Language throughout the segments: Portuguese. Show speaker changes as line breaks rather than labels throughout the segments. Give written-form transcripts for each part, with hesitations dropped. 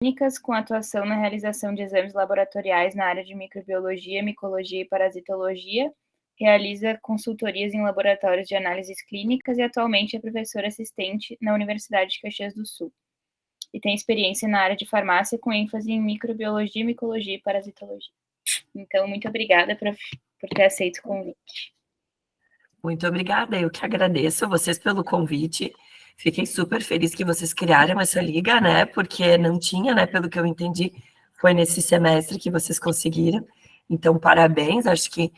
clínicas com atuação na realização de exames laboratoriais na área de microbiologia, micologia e parasitologia, realiza consultorias em laboratórios de análises clínicas e atualmente é professora assistente na Universidade de Caxias do Sul. E tem experiência na área de farmácia com ênfase em microbiologia, micologia e parasitologia. Então, muito obrigada por ter aceito o convite.
Muito obrigada, eu que agradeço vocês pelo convite. Fiquei super feliz que vocês criaram essa liga, né? Porque não tinha, né? Pelo que eu entendi, foi nesse semestre que vocês conseguiram. Então, parabéns, acho que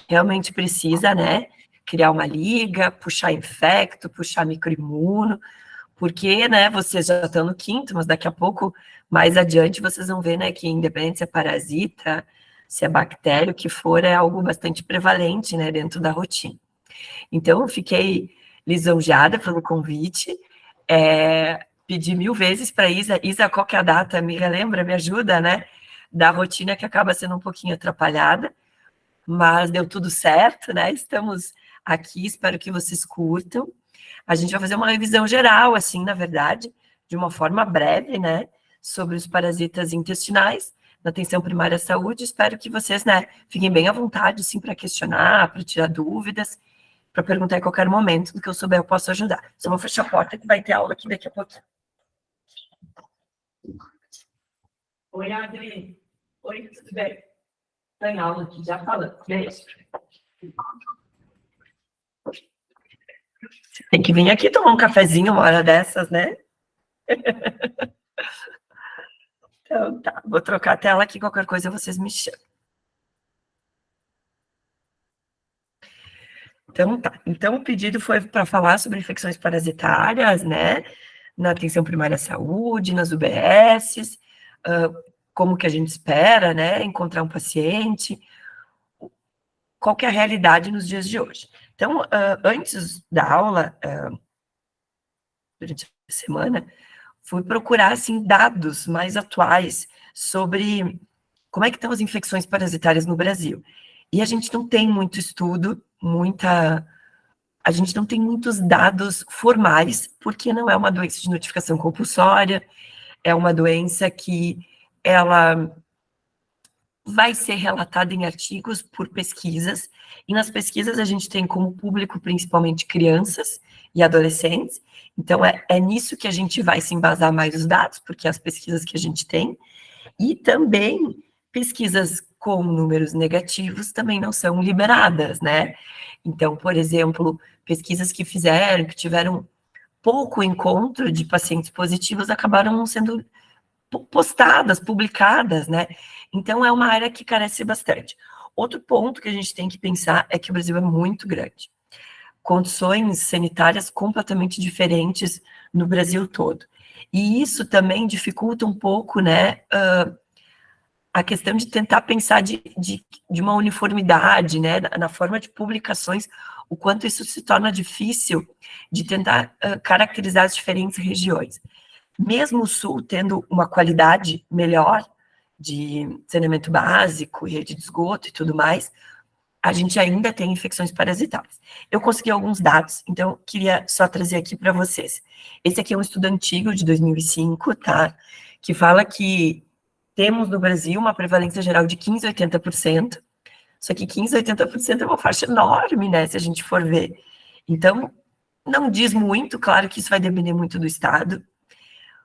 realmente precisa, né? Criar uma liga, puxar infecto, puxar microimuno, porque, né, vocês já estão no quinto, mas daqui a pouco, mais adiante, vocês vão ver, né, que independente se é parasita, se é bactéria, o que for, é algo bastante prevalente, né, dentro da rotina. Então, eu fiquei lisonjeada pelo convite, pedi 1000 vezes para Isa, qual que é a data? Me relembra, me ajuda, né, da rotina que acaba sendo um pouquinho atrapalhada, mas deu tudo certo, né, estamos aqui, espero que vocês curtam. A gente vai fazer uma revisão geral, assim, na verdade, de uma forma breve, né, sobre os parasitas intestinais, na atenção primária à saúde. Espero que vocês, né, fiquem bem à vontade, sim, para questionar, para tirar dúvidas, para perguntar em qualquer momento, do que eu souber eu posso ajudar. Só vou fechar a porta que vai ter aula aqui daqui a pouquinho. Oi, Adri. Oi, tudo bem? Tem aula aqui, já falando. Beijo. Tem que vir aqui tomar um cafezinho uma hora dessas, né? Então, tá. Vou trocar a tela aqui, qualquer coisa vocês me chamam. Então, tá. Então, o pedido foi para falar sobre infecções parasitárias, né? Na atenção primária à saúde, nas UBSs, como que a gente espera, né? Encontrar um paciente, qual que é a realidade nos dias de hoje. Então, antes da aula, durante a semana, fui procurar, assim, dados mais atuais sobre como é que estão as infecções parasitárias no Brasil. E a gente não tem muito estudo, a gente não tem muitos dados formais, porque não é uma doença de notificação compulsória, é uma doença que ela vai ser relatada em artigos por pesquisas, e nas pesquisas a gente tem como público principalmente crianças e adolescentes, então é nisso que a gente vai se embasar mais os dados, porque é as pesquisas que a gente tem, e também pesquisas com números negativos também não são liberadas, né? Então, por exemplo, pesquisas que tiveram pouco encontro de pacientes positivos, acabaram não sendo postadas, publicadas, né? Então, é uma área que carece bastante. Outro ponto que a gente tem que pensar é que o Brasil é muito grande. Condições sanitárias completamente diferentes no Brasil todo. E isso também dificulta um pouco, né, a questão de tentar pensar de uma uniformidade, né, na forma de publicações, o quanto isso se torna difícil de tentar caracterizar as diferentes regiões. Mesmo o Sul tendo uma qualidade melhor de saneamento básico, rede de esgoto e tudo mais, a gente ainda tem infecções parasitárias. Eu consegui alguns dados, então queria só trazer aqui para vocês. Esse aqui é um estudo antigo, de 2005, tá? Que fala que temos no Brasil uma prevalência geral de 15% a 80%, só que 15% a 80% é uma faixa enorme, né, se a gente for ver. Então, não diz muito, claro que isso vai depender muito do estado.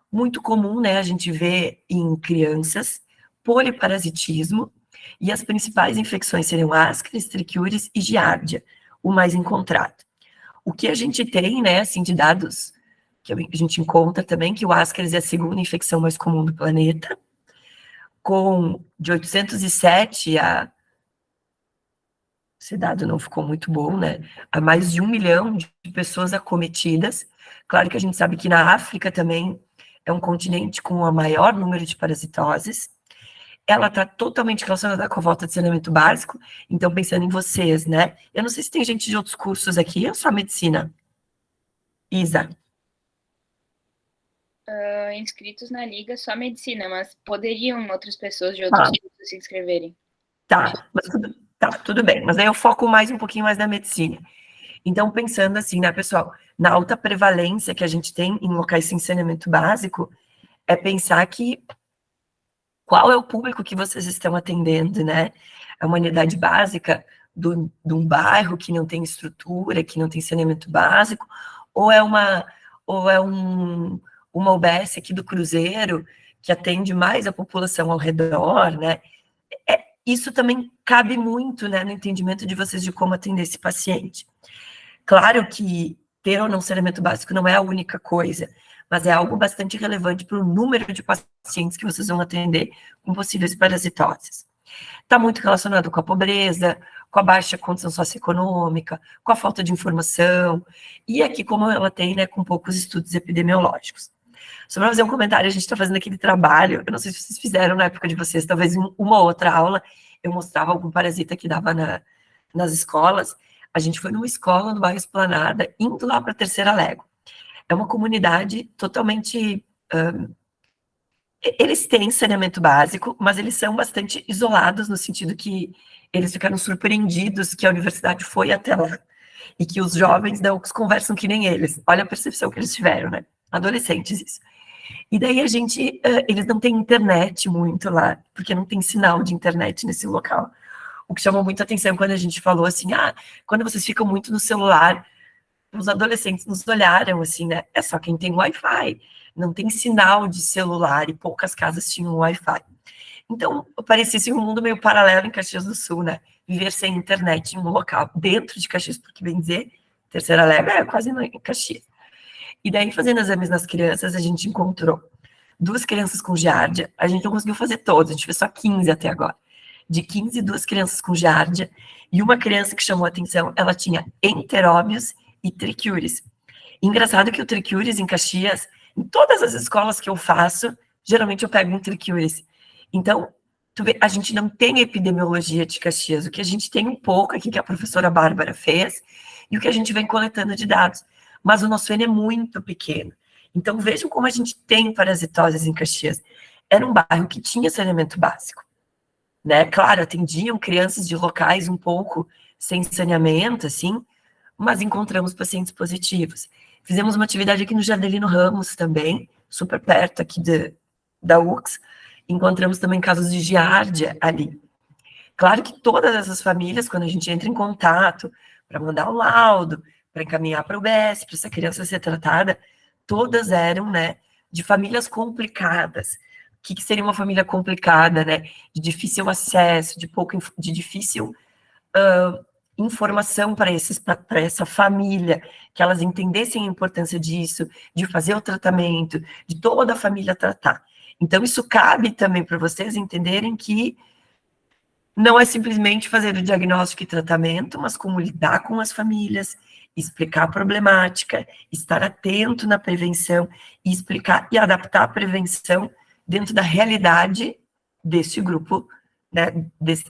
Muito comum, né, a gente vê em crianças, poliparasitismo, e as principais infecções seriam Ascaris, Trichiuris e Giardia, o mais encontrado. O que a gente tem, né, assim, de dados, que a gente encontra também, que o Ascaris é a segunda infecção mais comum do planeta, com de 807 a... Esse dado não ficou muito bom, né? A mais de 1 milhão de pessoas acometidas. Claro que a gente sabe que na África também é um continente com o maior número de parasitoses. Ela está totalmente relacionada com a falta de saneamento básico. Então, pensando em vocês, né? Eu não sei se tem gente de outros cursos aqui, ou só medicina? Isa.
Inscritos na Liga só medicina, mas poderiam outras pessoas de outros cursos se inscreverem.
Tá, mas tudo bem. Mas aí eu foco um pouquinho mais na medicina. Então, pensando assim, né, pessoal, na alta prevalência que a gente tem em locais sem saneamento básico, é pensar que qual é o público que vocês estão atendendo, né? É uma unidade básica de um bairro que não tem estrutura, que não tem saneamento básico, ou é uma UBS aqui do Cruzeiro, que atende mais a população ao redor, né? Isso também cabe muito, né, no entendimento de vocês de como atender esse paciente. Claro que ter ou não saneamento básico não é a única coisa, mas é algo bastante relevante para o número de pacientes que vocês vão atender com possíveis parasitoses. Está muito relacionado com a pobreza, com a baixa condição socioeconômica, com a falta de informação, e aqui como ela tem, né, com poucos estudos epidemiológicos. Só para fazer um comentário, a gente está fazendo aquele trabalho, eu não sei se vocês fizeram na época de vocês, talvez em uma outra aula, eu mostrava algum parasita que dava nas escolas. A gente foi numa escola no bairro Esplanada, indo lá para a Terceira Légua. É uma comunidade totalmente... eles têm saneamento básico, mas eles são bastante isolados, no sentido que eles ficaram surpreendidos que a universidade foi até lá, e que os jovens não conversam que nem eles. Olha a percepção que eles tiveram, né? Adolescentes, isso. E daí eles não têm internet muito lá, porque não tem sinal de internet nesse local. O que chamou muita atenção quando a gente falou assim, quando vocês ficam muito no celular, os adolescentes nos olharam assim, né? É só quem tem Wi-Fi, não tem sinal de celular e poucas casas tinham Wi-Fi. Então, parecia assim, um mundo meio paralelo em Caxias do Sul, né? Viver sem internet em um local dentro de Caxias, porque bem dizer, Terceira Légua é quase em Caxias. E daí, fazendo exames nas crianças, a gente encontrou 2 crianças com giardia. A gente não conseguiu fazer todas, a gente fez só 15 até agora. De 15, 2 crianças com giardia. E uma criança que chamou a atenção, ela tinha enteróbios e trichiuris. Engraçado que o trichiuris em Caxias, em todas as escolas que eu faço, geralmente eu pego um trichiuris. Então, tu vê, a gente não tem epidemiologia de Caxias. O que a gente tem um pouco aqui, que a professora Bárbara fez, e o que a gente vem coletando de dados. Mas o nosso N é muito pequeno. Então, vejam como a gente tem parasitoses em Caxias. Era um bairro que tinha saneamento básico, né? Claro, atendiam crianças de locais um pouco sem saneamento, assim, mas encontramos pacientes positivos. Fizemos uma atividade aqui no Jardelino Ramos também, super perto aqui da UX. Encontramos também casos de giardia ali. Claro que todas essas famílias, quando a gente entra em contato para mandar o laudo, para encaminhar para o UBS, para essa criança ser tratada, todas eram, né, de famílias complicadas. O que seria uma família complicada, né? De difícil acesso, de difícil informação para essa família, que elas entendessem a importância disso, de fazer o tratamento, de toda a família tratar. Então, isso cabe também para vocês entenderem que não é simplesmente fazer o diagnóstico e tratamento, mas como lidar com as famílias, explicar a problemática, estar atento na prevenção e explicar e adaptar a prevenção dentro da realidade desse grupo, né,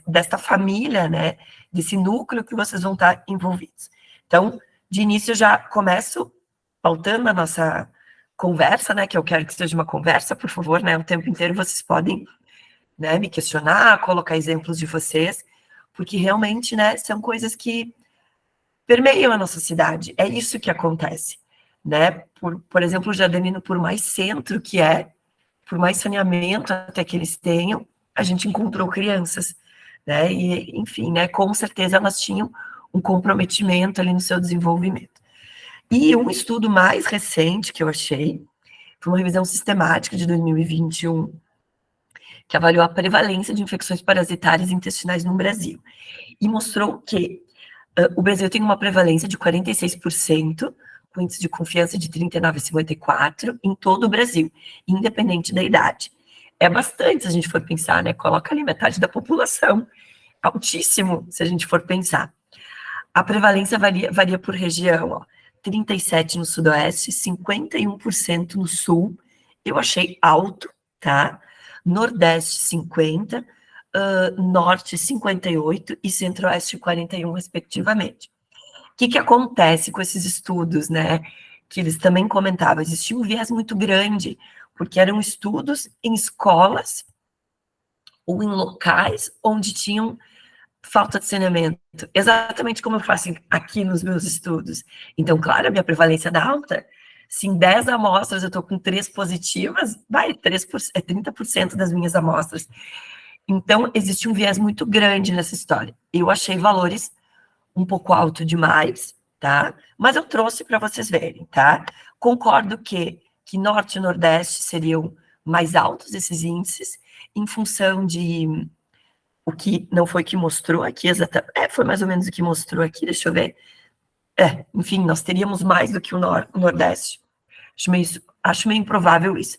desta família, né, desse núcleo que vocês vão estar envolvidos. Então, de início, eu já começo pautando a nossa conversa, né, que eu quero que seja uma conversa, por favor, né, o tempo inteiro vocês podem, né, me questionar, colocar exemplos de vocês, porque realmente, né, são coisas que permeiam a nossa cidade, é isso que acontece, né, por exemplo, o Jardelino, por mais centro que é, por mais saneamento até que eles tenham, a gente encontrou crianças, né, e, enfim, né, com certeza elas tinham um comprometimento ali no seu desenvolvimento. E um estudo mais recente que eu achei, foi uma revisão sistemática de 2021, que avaliou a prevalência de infecções parasitárias intestinais no Brasil, e mostrou que o Brasil tem uma prevalência de 46%, com índice de confiança de 39,54 em todo o Brasil, independente da idade. É bastante, se a gente for pensar, né? Coloca ali metade da população, altíssimo, se a gente for pensar. A prevalência varia por região, ó, 37% no Sudoeste, 51% no Sul, eu achei alto, tá? Nordeste, 50%, Norte, 58% e Centro-Oeste, 41%, respectivamente. O que acontece com esses estudos, né? Que eles também comentavam, existia um viés muito grande, porque eram estudos em escolas ou em locais onde tinham falta de saneamento, exatamente como eu faço aqui nos meus estudos. Então, claro, a minha prevalência da alta, Se em 10 amostras eu estou com 3 positivas, vai, 3%, é 30% das minhas amostras. Então, existe um viés muito grande nessa história. Eu achei valores um pouco alto demais, tá? Mas eu trouxe para vocês verem, tá? Concordo que Norte e Nordeste seriam mais altos esses índices, em função de o que não foi que mostrou aqui exatamente. Foi mais ou menos o que mostrou aqui, deixa eu ver. Enfim, nós teríamos mais do que o Nordeste. Acho meio improvável isso.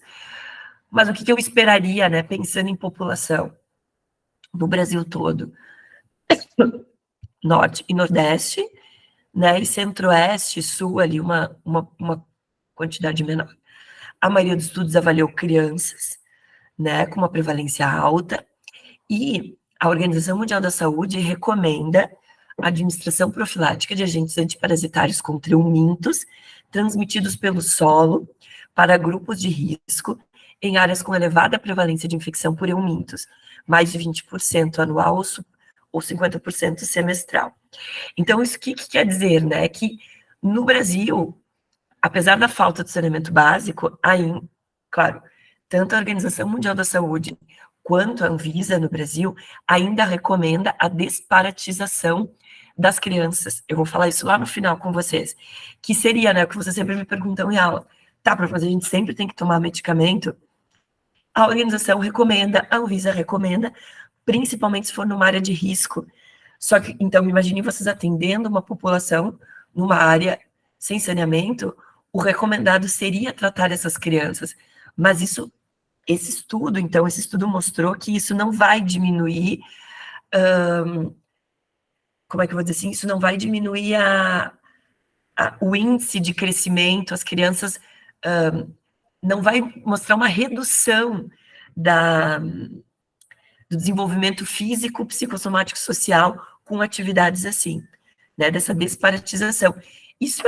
Mas o que eu esperaria, né, pensando em população no Brasil todo? Norte e Nordeste, né, e Centro-Oeste e Sul, ali uma quantidade menor. A maioria dos estudos avaliou crianças, né, com uma prevalência alta, e a Organização Mundial da Saúde recomenda a administração profilática de agentes antiparasitários contra eumintos transmitidos pelo solo para grupos de risco em áreas com elevada prevalência de infecção por eumintos, mais de 20% anual ou 50% semestral. Então, isso que quer dizer, né? Que no Brasil, apesar da falta de saneamento básico, claro, tanto a Organização Mundial da Saúde quanto a Anvisa no Brasil ainda recomenda a desparasitização das crianças. Eu vou falar isso lá no final com vocês. Que seria, né, o que vocês sempre me perguntam em aula. Tá, para fazer, a gente sempre tem que tomar medicamento. A organização recomenda, a Anvisa recomenda, principalmente se for numa área de risco. Só que, então, imagine vocês atendendo uma população numa área sem saneamento, o recomendado seria tratar essas crianças. Mas esse estudo mostrou que isso não vai diminuir, como é que eu vou dizer assim, isso não vai diminuir o índice de crescimento, as crianças, não vai mostrar uma redução do desenvolvimento físico, psicossomático, social, com atividades assim, né, dessa desparasitização. Isso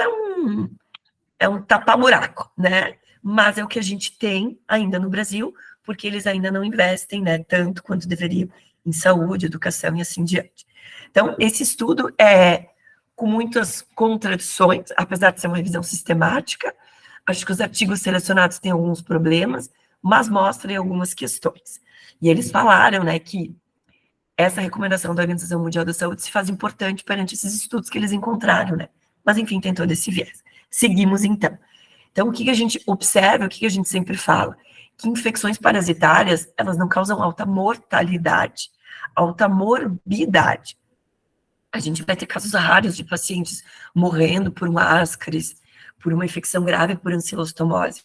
é um tapa-buraco, né, mas é o que a gente tem ainda no Brasil, porque eles ainda não investem, né, tanto quanto deveriam em saúde, educação e assim diante. Então, esse estudo é com muitas contradições, apesar de ser uma revisão sistemática. Acho que os artigos selecionados têm alguns problemas, mas mostram algumas questões. E eles falaram, né, que essa recomendação da Organização Mundial da Saúde se faz importante perante esses estudos que eles encontraram, né? Mas, enfim, tem todo esse viés. Seguimos, então. Então, o que a gente observa, o que a gente sempre fala? Que infecções parasitárias, elas não causam alta mortalidade, alta morbidade. A gente vai ter casos raros de pacientes morrendo por um ascaris, por uma infecção grave por ancilostomose.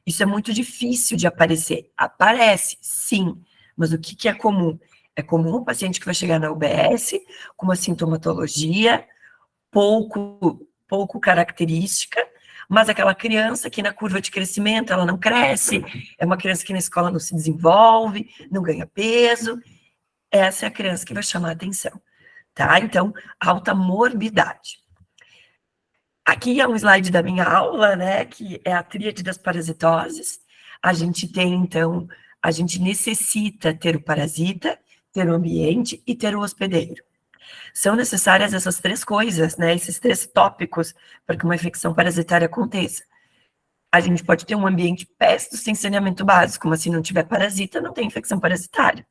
Isso é muito difícil de aparecer. Aparece, sim, mas o que é comum? É comum o paciente que vai chegar na UBS com uma sintomatologia pouco característica, mas aquela criança que na curva de crescimento ela não cresce, é uma criança que na escola não se desenvolve, não ganha peso, essa é a criança que vai chamar a atenção, tá? Então, alta morbidade. Aqui é um slide da minha aula, né, que é a tríade das parasitoses. A gente tem, então, a gente necessita ter o parasita, ter o ambiente e ter o hospedeiro. São necessárias essas três coisas, né, esses três tópicos para que uma infecção parasitária aconteça. A gente pode ter um ambiente péssimo sem saneamento básico, mas se não tiver parasita, não tem infecção parasitária.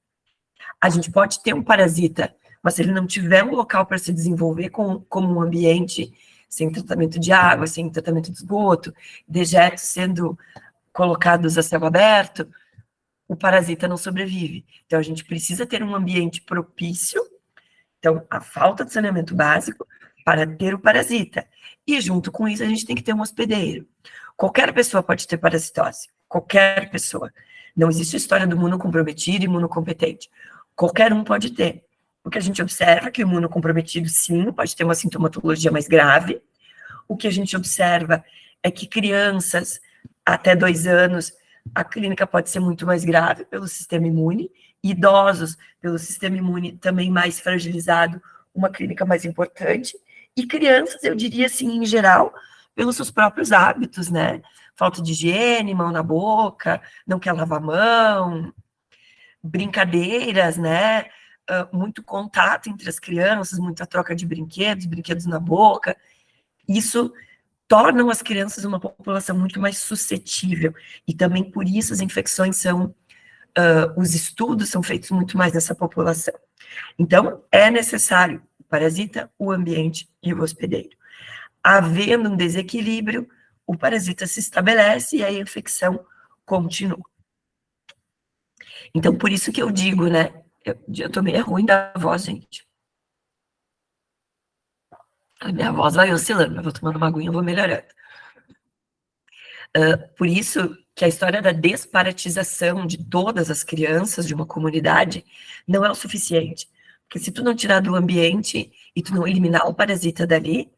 A gente pode ter um parasita, mas se ele não tiver um local para se desenvolver como um ambiente sem tratamento de água, sem tratamento de esgoto, dejetos sendo colocados a céu aberto, o parasita não sobrevive. Então, a gente precisa ter um ambiente propício, então, a falta de saneamento básico para ter o parasita. E, junto com isso, a gente tem que ter um hospedeiro. Qualquer pessoa pode ter parasitose, qualquer pessoa. Não existe história do imunocomprometido e imunocompetente. Qualquer um pode ter. O que a gente observa é que o imunocomprometido, sim, pode ter uma sintomatologia mais grave. O que a gente observa é que crianças até 2 anos, a clínica pode ser muito mais grave pelo sistema imune, idosos pelo sistema imune também mais fragilizado, uma clínica mais importante, e crianças, eu diria assim, em geral, pelos seus próprios hábitos, né? Falta de higiene, mão na boca, não quer lavar a mão, brincadeiras, né? Muito contato entre as crianças, muita troca de brinquedos na boca. Isso tornam as crianças uma população muito mais suscetível, e também por isso as infecções são, os estudos são feitos muito mais nessa população. Então, é necessário o parasita, o ambiente e o hospedeiro. Havendo um desequilíbrio, o parasita se estabelece e a infecção continua. Então, por isso que eu digo, né, eu tô meio ruim da voz, gente. A minha voz vai oscilando, eu vou tomando uma aguinha, eu vou melhorando. Por isso que a história da desparasitização de todas as crianças de uma comunidade não é o suficiente. Porque se tu não tirar do ambiente e tu não eliminar o parasita dali,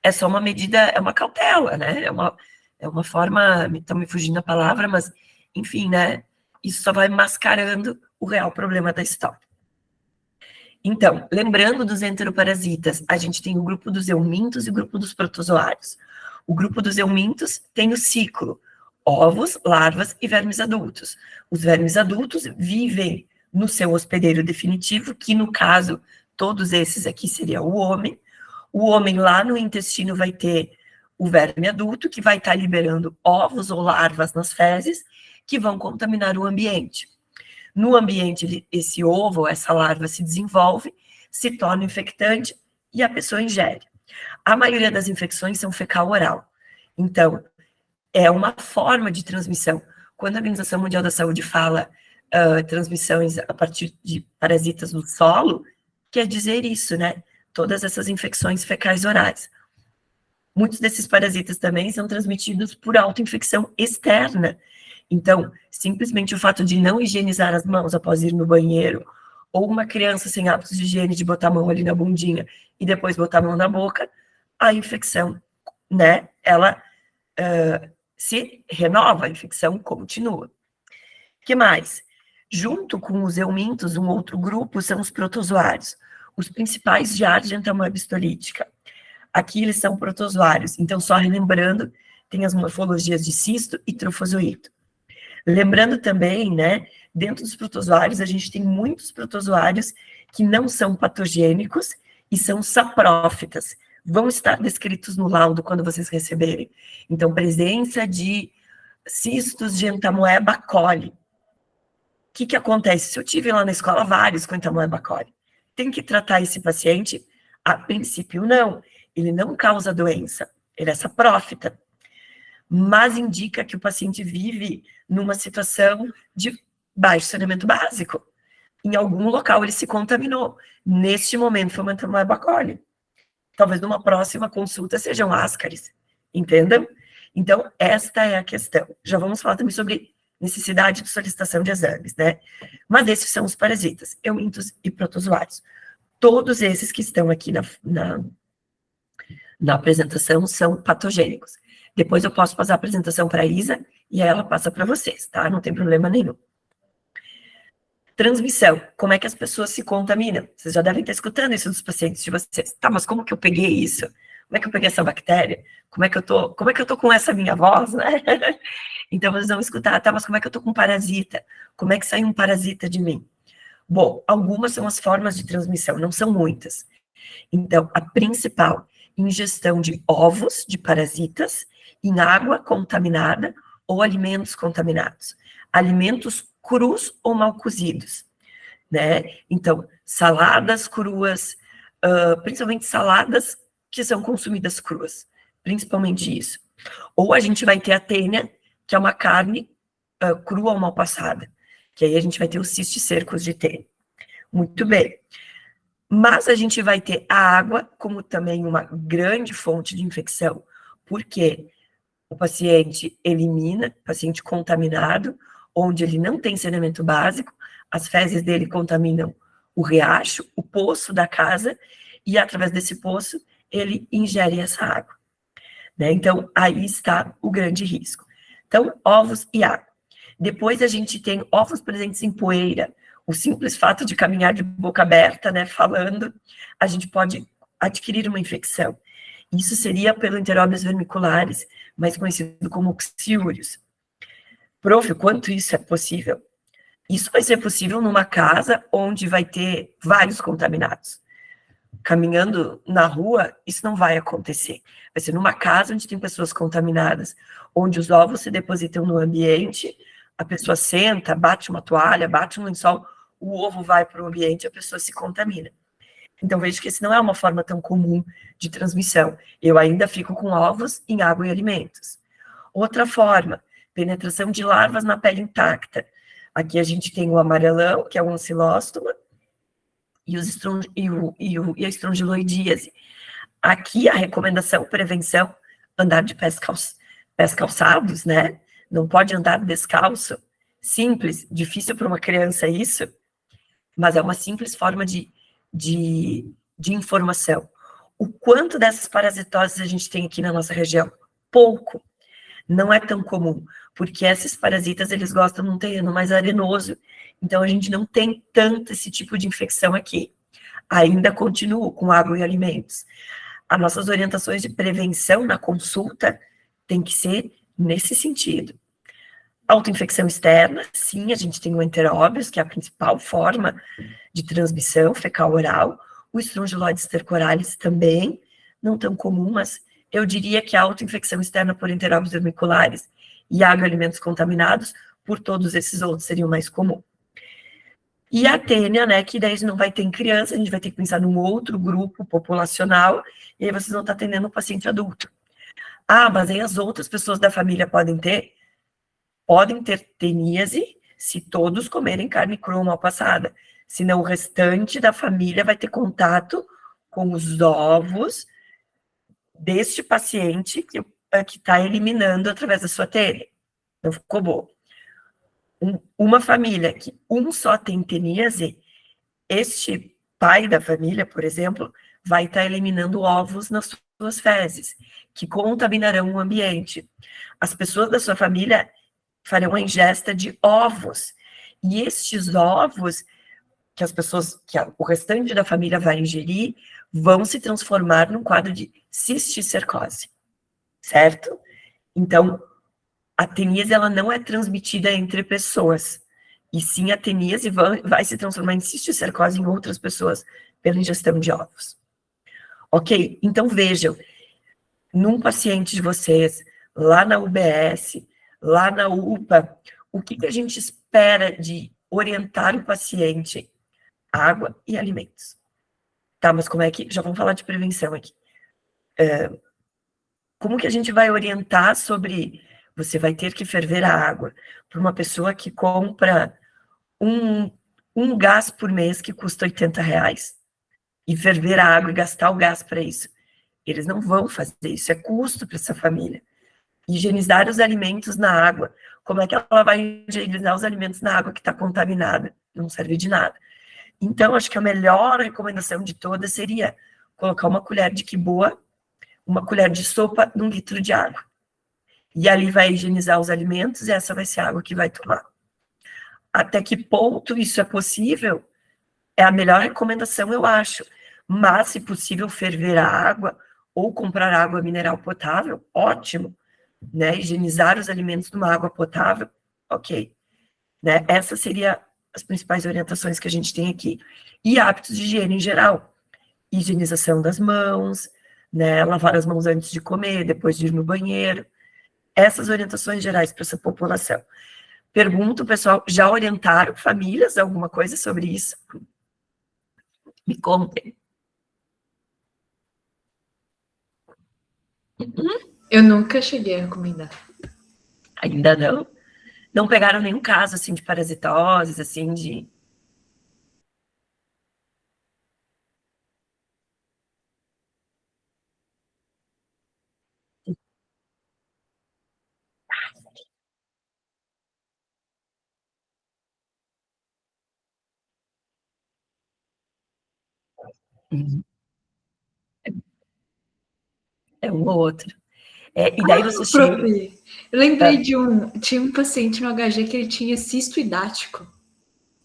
é só uma medida, é uma cautela, né? É uma forma, tá me fugindo a palavra, mas, enfim, né? Isso só vai mascarando o real problema da história. Então, lembrando dos enteroparasitas, a gente tem o grupo dos eumintos e o grupo dos protozoários. O grupo dos eumintos tem o ciclo: ovos, larvas e vermes adultos. Os vermes adultos vivem no seu hospedeiro definitivo, que no caso, todos esses aqui seria o homem. O homem lá no intestino vai ter o verme adulto, que vai estar liberando ovos ou larvas nas fezes, que vão contaminar o ambiente. No ambiente, esse ovo, essa larva se desenvolve, se torna infectante e a pessoa ingere. A maioria das infecções são fecal-oral. Então, é uma forma de transmissão. Quando a Organização Mundial da Saúde fala transmissões a partir de parasitas no solo, quer dizer isso, né? Todas essas infecções fecais orais. Muitos desses parasitas também são transmitidos por autoinfecção externa. Então, simplesmente o fato de não higienizar as mãos após ir no banheiro, ou uma criança sem hábitos de higiene de botar a mão ali na bundinha e depois botar a mão na boca, a infecção, né, ela se renova, a infecção continua. O que mais? Junto com os eumintos, um outro grupo são os protozoários, os principais diários de entamoeba histolítica. Aqui eles são protozoários, então só relembrando, tem as morfologias de cisto e trofozoito. Lembrando também, né, dentro dos protozoários, a gente tem muitos protozoários que não são patogênicos e são saprófitas. Vão estar descritos no laudo quando vocês receberem. Então, presença de cistos de entamoeba coli. O que acontece? Se eu tive lá na escola vários com entamoeba coli, tem que tratar esse paciente? A princípio, não. Ele não causa doença, ele é saprófita, mas indica que o paciente vive numa situação de baixo saneamento básico. Em algum local ele se contaminou. Neste momento foi uma entamoeba coli. Talvez numa próxima consulta sejam ascaris, entendam? Então, esta é a questão. Já vamos falar também sobre necessidade de solicitação de exames, né? Mas esses são os parasitas, eumintos e protozoários. Todos esses que estão aqui na apresentação são patogênicos. Depois eu posso passar a apresentação para a Isa e ela passa para vocês, tá? Não tem problema nenhum. Transmissão. Como é que as pessoas se contaminam? Vocês já devem estar escutando isso dos pacientes de vocês. Tá, mas como que eu peguei isso? Como é que eu peguei essa bactéria? Como é que eu tô com essa minha voz, né? Então, vocês vão escutar, tá, mas como é que eu tô com parasita? Como é que sai um parasita de mim? Bom, algumas são as formas de transmissão, não são muitas. Então, a principal, ingestão de ovos de parasitas em água contaminada ou alimentos contaminados. Alimentos crus ou mal cozidos, né? Então, saladas cruas, principalmente saladas que são consumidas cruas, principalmente isso. Ou a gente vai ter a tênia, que é uma carne crua ou mal passada, que aí a gente vai ter os cisticercos de tênia. Muito bem. Mas a gente vai ter a água como também uma grande fonte de infecção, porque o paciente elimina, paciente contaminado, onde ele não tem saneamento básico, as fezes dele contaminam o riacho, o poço da casa, e através desse poço ele ingere essa água, né? Então, aí está o grande risco. Então, ovos e água. Depois a gente tem ovos presentes em poeira. O simples fato de caminhar de boca aberta, né, falando, a gente pode adquirir uma infecção. Isso seria pelo Enterobius vermiculares, mais conhecido como Xiúrios. Prof, quanto isso é possível? Isso vai ser possível numa casa onde vai ter vários contaminados. caminhando na rua, isso não vai acontecer. Vai ser numa casa onde tem pessoas contaminadas, onde os ovos se depositam no ambiente, a pessoa senta, bate uma toalha, bate um lençol, o ovo vai para o ambiente, a pessoa se contamina. Então, vejo que esse não é uma forma tão comum de transmissão. Eu ainda fico com ovos em água e alimentos. Outra forma, penetração de larvas na pele intacta. Aqui a gente tem o amarelão, que é o ancilóstoma, e a estrongiloidíase. Aqui a recomendação, prevenção, andar de pés calçados, né? Não pode andar descalço. Simples, difícil para uma criança isso, mas é uma simples forma de informação. O quanto dessas parasitoses a gente tem aqui na nossa região? Pouco. Não é tão comum, porque esses parasitas, eles gostam de um terreno mais arenoso, então a gente não tem tanto esse tipo de infecção aqui. Ainda continuo com água e alimentos. As nossas orientações de prevenção na consulta tem que ser nesse sentido. Autoinfecção externa, sim, a gente tem o enteróbios, que é a principal forma de transmissão fecal-oral, o Strongyloides stercoralis também, não tão comum, mas eu diria que a autoinfecção externa por enteróbios vermiculares e agroalimentos contaminados, por todos esses outros, seriam mais comum. E a tênia, né, que daí a gente não vai ter em criança, a gente vai ter que pensar num outro grupo populacional, e aí vocês vão estar atendendo um paciente adulto. Ah, mas aí as outras pessoas da família podem ter teníase se todos comerem carne crua mal passada, senão o restante da família vai ter contato com os ovos deste paciente que está eliminando através da sua tênia. Não ficou bom. Uma família que só tem teníase, este pai da família, por exemplo, vai estar eliminando ovos nas suas fezes, que contaminarão o ambiente. As pessoas da sua família farão a ingesta de ovos, e estes ovos que o restante da família vai ingerir, vão se transformar num quadro de cisticercose, certo? Então, a teníase, ela não é transmitida entre pessoas, e sim a teníase vai se transformar em cisticercose em outras pessoas pela ingestão de ovos. Ok? Então, vejam, num paciente de vocês, lá na UBS, lá na UPA, o que a gente espera de orientar o paciente? Água e alimentos. Tá, mas como é que... Já vamos falar de prevenção aqui. Como que a gente vai orientar sobre... Você vai ter que ferver a água para uma pessoa que compra um gás por mês que custa R$80 e ferver a água e gastar o gás para isso. Eles não vão fazer isso, é custo para essa família. Higienizar os alimentos na água. Como é que ela vai higienizar os alimentos na água que está contaminada? Não serve de nada. Então, acho que a melhor recomendação de todas seria colocar uma colher de quiboa, uma colher de sopa num litro de água. E ali vai higienizar os alimentos e essa vai ser a água que vai tomar. Até que ponto isso é possível? É a melhor recomendação, eu acho. Mas, se possível, ferver a água ou comprar água mineral potável, ótimo. Né? Higienizar os alimentos numa água potável, ok. Né? Essas seriam as principais orientações que a gente tem aqui. E hábitos de higiene em geral. Higienização das mãos, né? Lavar as mãos antes de comer, depois de ir no banheiro. Essas orientações gerais para essa população. Pergunto, pessoal, já orientaram famílias alguma coisa sobre isso? Me contem.
Eu nunca cheguei a recomendar.
Ainda não? Não pegaram nenhum caso, assim, de parasitoses, assim, de... É um ou outro. E daí você chega...
Prof, eu lembrei tinha um paciente no HG que ele tinha cisto hidático.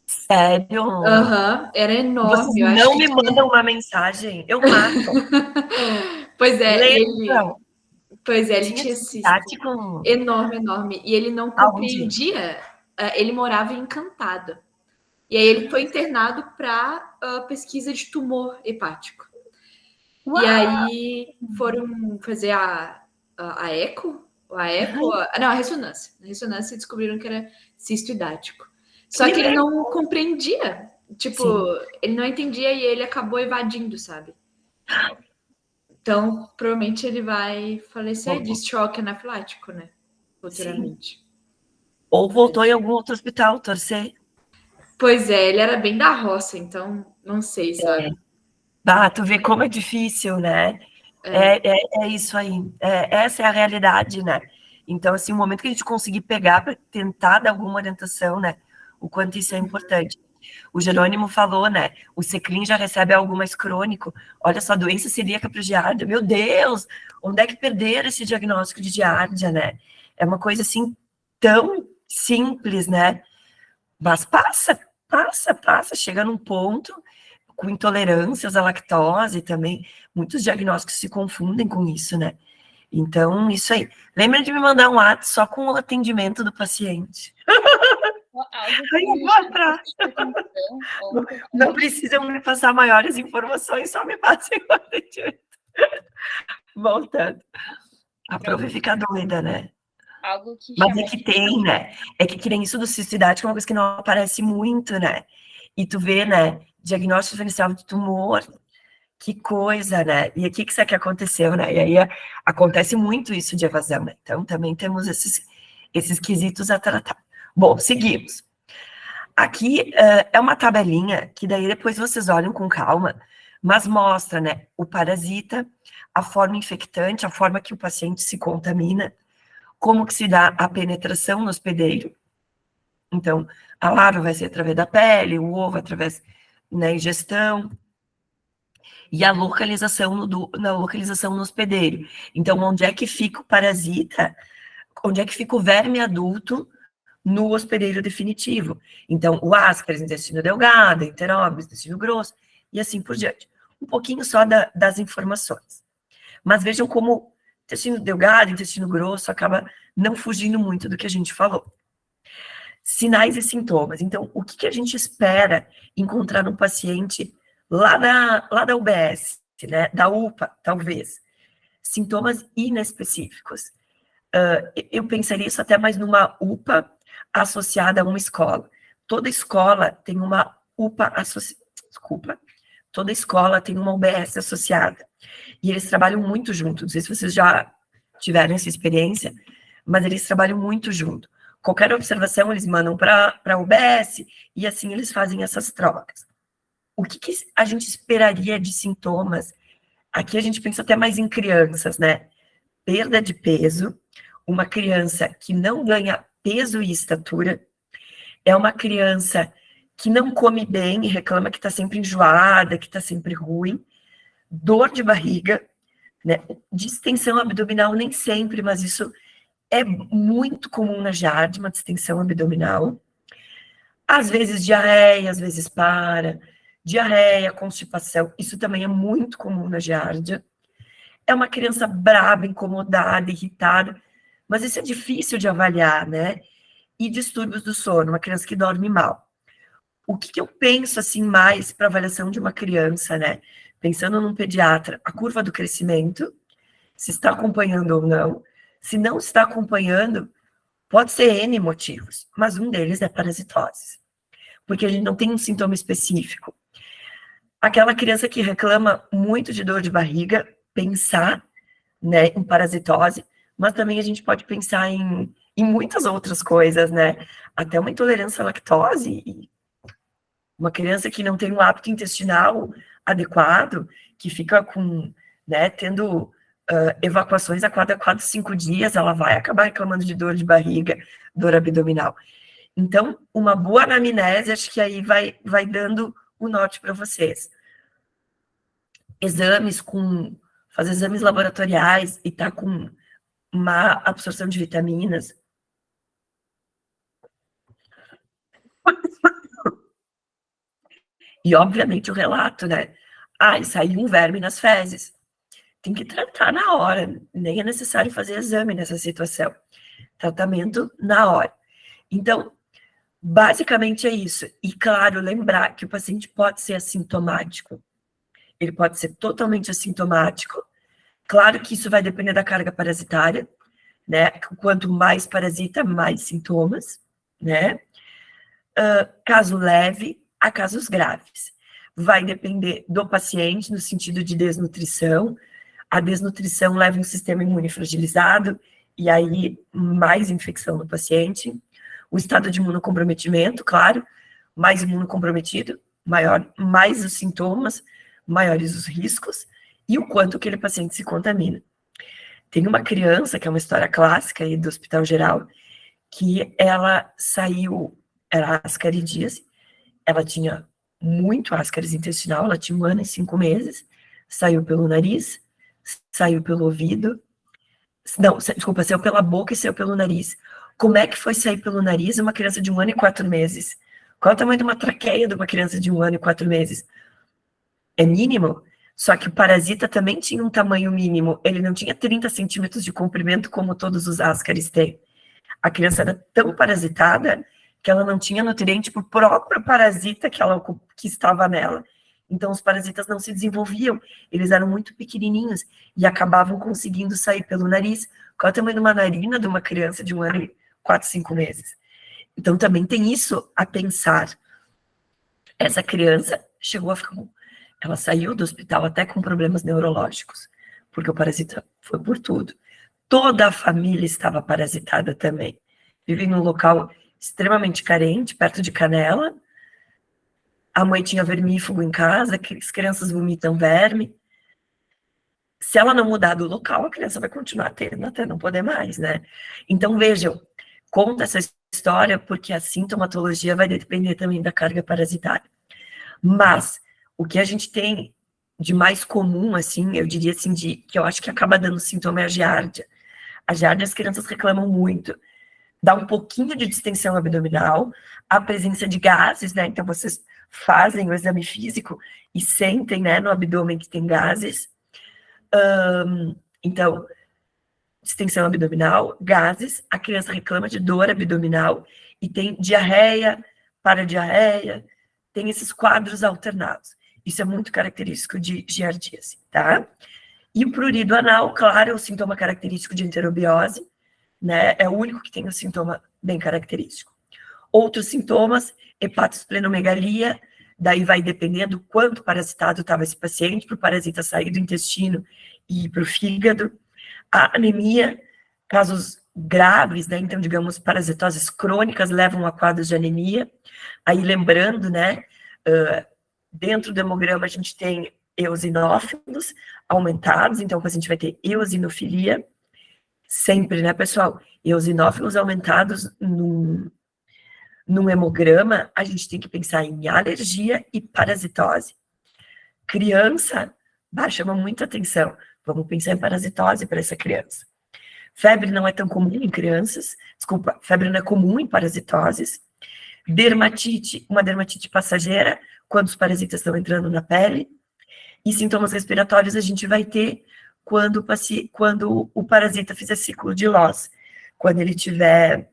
Sério?
Aham, era enorme.
Vocês não me mandam uma mensagem, eu mato.
Pois é,
Lembram?
ele tinha cisto enorme. E ele não compreendia. Ele morava em Encantado. E aí ele foi internado para pesquisa de tumor hepático. Uau! E aí foram fazer a eco, não, a ressonância. Na ressonância descobriram que era cisto hidático. Só que ele não compreendia. Tipo, sim, ele não entendia e ele acabou evadindo, sabe? Então, provavelmente ele vai falecer de choque anafilático, né? Futuramente.
Sim. Ou voltou em algum outro hospital, torcer.
Pois é, ele era bem da roça, então não sei, sabe?
Tu vê como é difícil, né? É isso aí. Essa é a realidade, né? Então, assim, o momento que a gente conseguir pegar para tentar dar alguma orientação, né? O quanto isso é importante. O Jerônimo falou, né? O Seclin já recebe algo mais crônico. Olha só, doença celíaca para giardia. Meu Deus! Onde é que perderam esse diagnóstico de giardia, né? É uma coisa, assim, tão simples, né? Mas passa. Chega num ponto com intolerâncias à lactose também. Muitos diagnósticos se confundem com isso, né? Então, isso aí. Lembra de me mandar um WhatsApp só com o atendimento do paciente. Não precisam me passar maiores informações, só me passem o atendimento. Voltando. A prova fica doida, né?
Algo que
mas é que tem, né? É que nem isso do cisto hidático é uma coisa que não aparece muito, né? E tu vê, né? Diagnóstico diferencial de tumor, que coisa, né? E aqui que isso aqui aconteceu, né? E aí acontece muito isso de evasão, né? Então também temos esses quesitos a tratar. Bom, seguimos. Aqui é uma tabelinha que daí depois vocês olham com calma, mas mostra, né? O parasita, a forma infectante, a forma que o paciente se contamina, como que se dá a penetração no hospedeiro. Então, a larva vai ser através da pele, o ovo através da ingestão, e a localização no hospedeiro. Então, onde é que fica o parasita? Onde é que fica o verme adulto no hospedeiro definitivo? Então, o Ascaris, intestino delgado, Enterobius, intestino grosso, e assim por diante. Um pouquinho só das informações. Mas vejam como intestino delgado, intestino grosso, acaba não fugindo muito do que a gente falou. Sinais e sintomas. Então, o que a gente espera encontrar no paciente lá da UBS, né? Da UPA, talvez? Sintomas inespecíficos. Eu pensaria isso até mais numa UPA associada a uma escola. Toda escola tem uma UPA associada. Desculpa. Toda escola tem uma UBS associada. E eles trabalham muito juntos. Não sei se vocês já tiveram essa experiência, mas eles trabalham muito junto. Qualquer observação eles mandam para a UBS e assim eles fazem essas trocas. O que a gente esperaria de sintomas? Aqui a gente pensa até mais em crianças, né? Perda de peso, uma criança que não ganha peso e estatura, é uma criança que não come bem e reclama que está sempre enjoada, que está sempre ruim, dor de barriga, né? Distensão abdominal nem sempre, mas isso é muito comum na giardia, uma distensão abdominal. Às vezes diarreia, às vezes diarreia, constipação, isso também é muito comum na giardia. É uma criança braba, incomodada, irritada, mas isso é difícil de avaliar, né? E distúrbios do sono, uma criança que dorme mal. O que eu penso, assim, mais para avaliação de uma criança, né? Pensando num pediatra, a curva do crescimento, se está acompanhando ou não. Se não está acompanhando, pode ser N motivos, mas um deles é parasitose, porque a gente não tem um sintoma específico. Aquela criança que reclama muito de dor de barriga, pensar, né, em parasitose, mas também a gente pode pensar em muitas outras coisas, né? Até uma intolerância à lactose, uma criança que não tem um hábito intestinal adequado, que fica tendo evacuações a cada 4, 5 dias, ela vai acabar reclamando de dor de barriga, dor abdominal. Então, uma boa anamnese, acho que aí vai dando o norte para vocês. Fazer exames laboratoriais e tá com uma absorção de vitaminas. E, obviamente, o relato, né? Saiu um verme nas fezes. Tem que tratar na hora, nem é necessário fazer exame nessa situação. Tratamento na hora. Então, basicamente é isso. E, claro, lembrar que o paciente pode ser assintomático. ele pode ser totalmente assintomático. Claro que isso vai depender da carga parasitária, né? Quanto mais parasita, mais sintomas, né? Caso leve a casos graves. Vai depender do paciente, no sentido de desnutrição. A desnutrição leva um sistema imune fragilizado, e aí mais infecção no paciente. O estado de imunocomprometimento, claro, mais imunocomprometido, mais os sintomas, maiores os riscos, e o quanto aquele paciente se contamina. Tem uma criança, que é uma história clássica aí do Hospital Geral, que ela saiu, era ascaridíase, ela tinha muito ascaris intestinal, ela tinha 1 ano e 5 meses, saiu pelo nariz, saiu pelo ouvido, não, desculpa, saiu pela boca e saiu pelo nariz. Como é que foi sair pelo nariz uma criança de 1 ano e 4 meses? Qual é o tamanho de uma traqueia de uma criança de 1 ano e 4 meses? É mínimo, só que o parasita também tinha um tamanho mínimo, ele não tinha 30 centímetros de comprimento como todos os ascaris têm. A criança era tão parasitada que ela não tinha nutriente para o próprio parasita que estava nela. Então, os parasitas não se desenvolviam, eles eram muito pequenininhos e acabavam conseguindo sair pelo nariz. Qual é o tamanho de uma narina de uma criança de 1 ano e 4, 5 meses? Então, também tem isso a pensar. Essa criança chegou a ficar... Ela saiu do hospital até com problemas neurológicos, porque o parasita foi por tudo. Toda a família estava parasitada também. Vive num local extremamente carente, perto de Canela. A mãe tinha vermífugo em casa, que as crianças vomitam verme. Se ela não mudar do local, a criança vai continuar tendo até não poder mais, né? Então, vejam, conta essa história porque a sintomatologia vai depender também da carga parasitária. Mas o que a gente tem de mais comum, assim, eu diria assim, que eu acho que acaba dando sintoma é a giardia. A giardia as crianças reclamam muito. Dá um pouquinho de distensão abdominal, a presença de gases, né? Então, vocês fazem o exame físico e sentem, né, no abdômen que tem gases. Então, distensão abdominal, gases, a criança reclama de dor abdominal e tem diarreia, paradiarreia, tem esses quadros alternados. Isso é muito característico de giardíase, tá? E o prurido anal, claro, é o sintoma característico de enterobiose, né? É o único que tem o sintoma bem característico. Outros sintomas, hepatosplenomegalia, daí vai depender do quanto parasitado estava esse paciente, para o parasita sair do intestino e ir para o fígado. A anemia, casos graves, né? Então, digamos, parasitoses crônicas levam a quadros de anemia. Aí, lembrando, né, dentro do hemograma a gente tem eosinófilos aumentados, então o paciente vai ter eosinofilia, sempre, né, pessoal? Eosinófilos aumentados num hemograma, a gente tem que pensar em alergia e parasitose. Criança, chama muita atenção. Vamos pensar em parasitose para essa criança. Febre não é tão comum em crianças, desculpa, febre não é comum em parasitoses. Dermatite, uma dermatite passageira, quando os parasitas estão entrando na pele. E sintomas respiratórios a gente vai ter quando o parasita fizer ciclo de Loss. Quando ele tiver,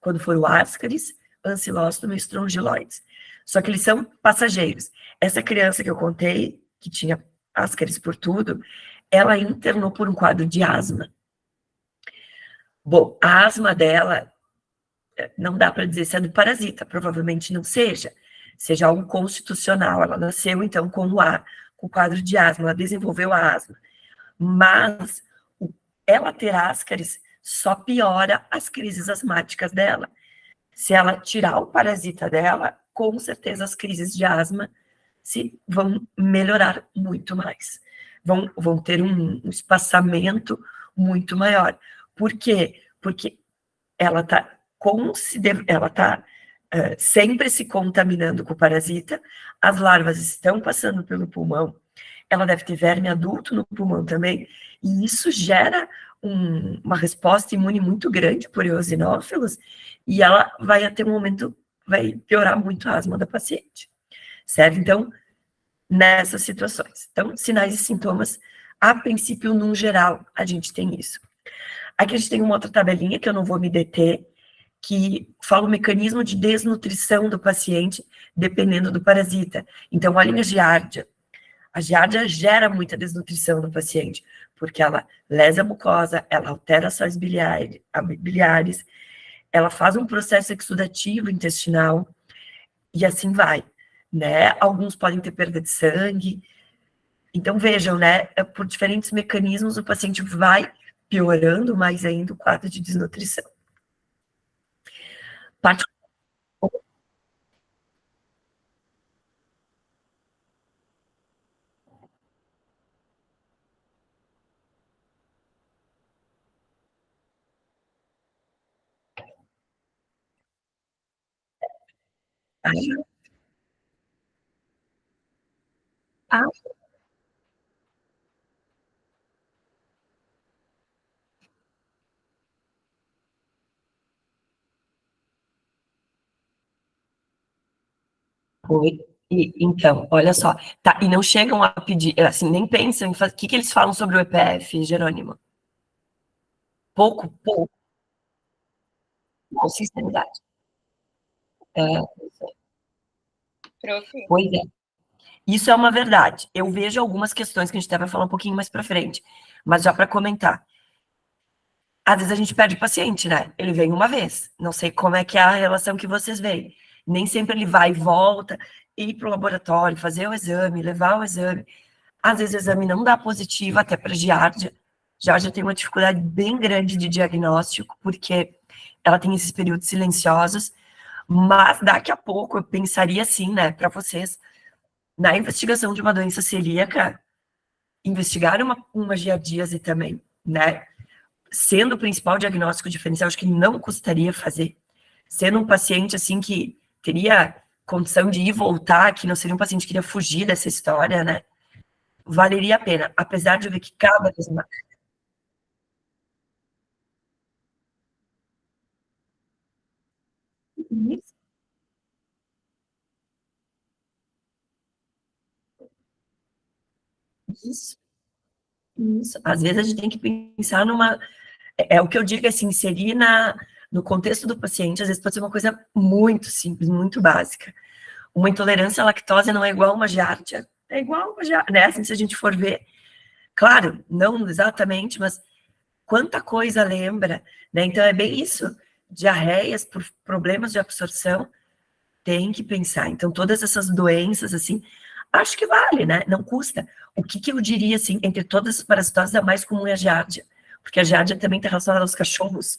quando for o Ascaris, Ancilóstomo e Strongyloides. Só que eles são passageiros. Essa criança que eu contei, que tinha Ascaris por tudo, ela internou por um quadro de asma. Bom, a asma dela, não dá para dizer se é do parasita, provavelmente não seja algo constitucional. Ela nasceu, então, com o quadro de asma, ela desenvolveu a asma. Mas ela ter ascaris só piora as crises asmáticas dela. Se ela tirar o parasita dela, com certeza as crises de asma vão melhorar muito mais. Vão ter um espaçamento muito maior. Por quê? Porque ela está sempre se contaminando com o parasita, as larvas estão passando pelo pulmão, ela deve ter verme adulto no pulmão também, e isso gera uma resposta imune muito grande por eosinófilos, e ela vai piorar muito a asma da paciente, certo? Então, nessas situações. Então, sinais e sintomas, a princípio, num geral, a gente tem isso. Aqui a gente tem uma outra tabelinha que eu não vou me deter, que fala o mecanismo de desnutrição do paciente, dependendo do parasita. Então, olhem a giardia. A giardia gera muita desnutrição no paciente, porque ela lesa a mucosa, ela altera as sais biliares, ela faz um processo exudativo intestinal, e assim vai, né? Alguns podem ter perda de sangue. Então, vejam, né? Por diferentes mecanismos, o paciente vai piorando mais ainda o quadro de desnutrição. Ah, foi. Então, olha só, tá, e não chegam a pedir, assim, nem pensam em fazer, o que eles falam sobre o EPF, Jerônimo? Pouco, com sinceridade.
Prof.
Pois é. Isso é uma verdade. Eu vejo algumas questões que a gente até vai falar um pouquinho mais para frente, mas já para comentar. Às vezes a gente perde o paciente, né? Ele vem uma vez. Não sei como é que é a relação que vocês veem. Nem sempre ele vai e volta, ir para o laboratório, fazer o exame, levar o exame. Às vezes o exame não dá positivo, até para giardia. Giardia tem uma dificuldade bem grande de diagnóstico, porque ela tem esses períodos silenciosos, mas daqui a pouco eu pensaria assim, né, para vocês, na investigação de uma doença celíaca, investigar uma giardíase também, né? Sendo o principal diagnóstico diferencial, acho que não custaria fazer. Sendo um paciente, assim, que teria condição de ir e voltar, que não seria um paciente que iria fugir dessa história, né? Valeria a pena, apesar de eu ver que cada vez mais... Isso, isso. Às vezes a gente tem que pensar numa... É o que eu digo, assim, inserir no contexto do paciente, às vezes pode ser uma coisa muito simples, muito básica. Uma intolerância à lactose não é igual a uma giardia. É igual a uma giardia, né? Assim, se a gente for ver, claro, não exatamente, mas quanta coisa lembra, né? Então é bem isso. Diarreias por problemas de absorção, tem que pensar. Então, todas essas doenças, assim, acho que vale, né? Não custa. O que eu diria, assim, entre todas as parasitoses, a mais comum é a giardia, porque a giardia também está relacionada aos cachorros.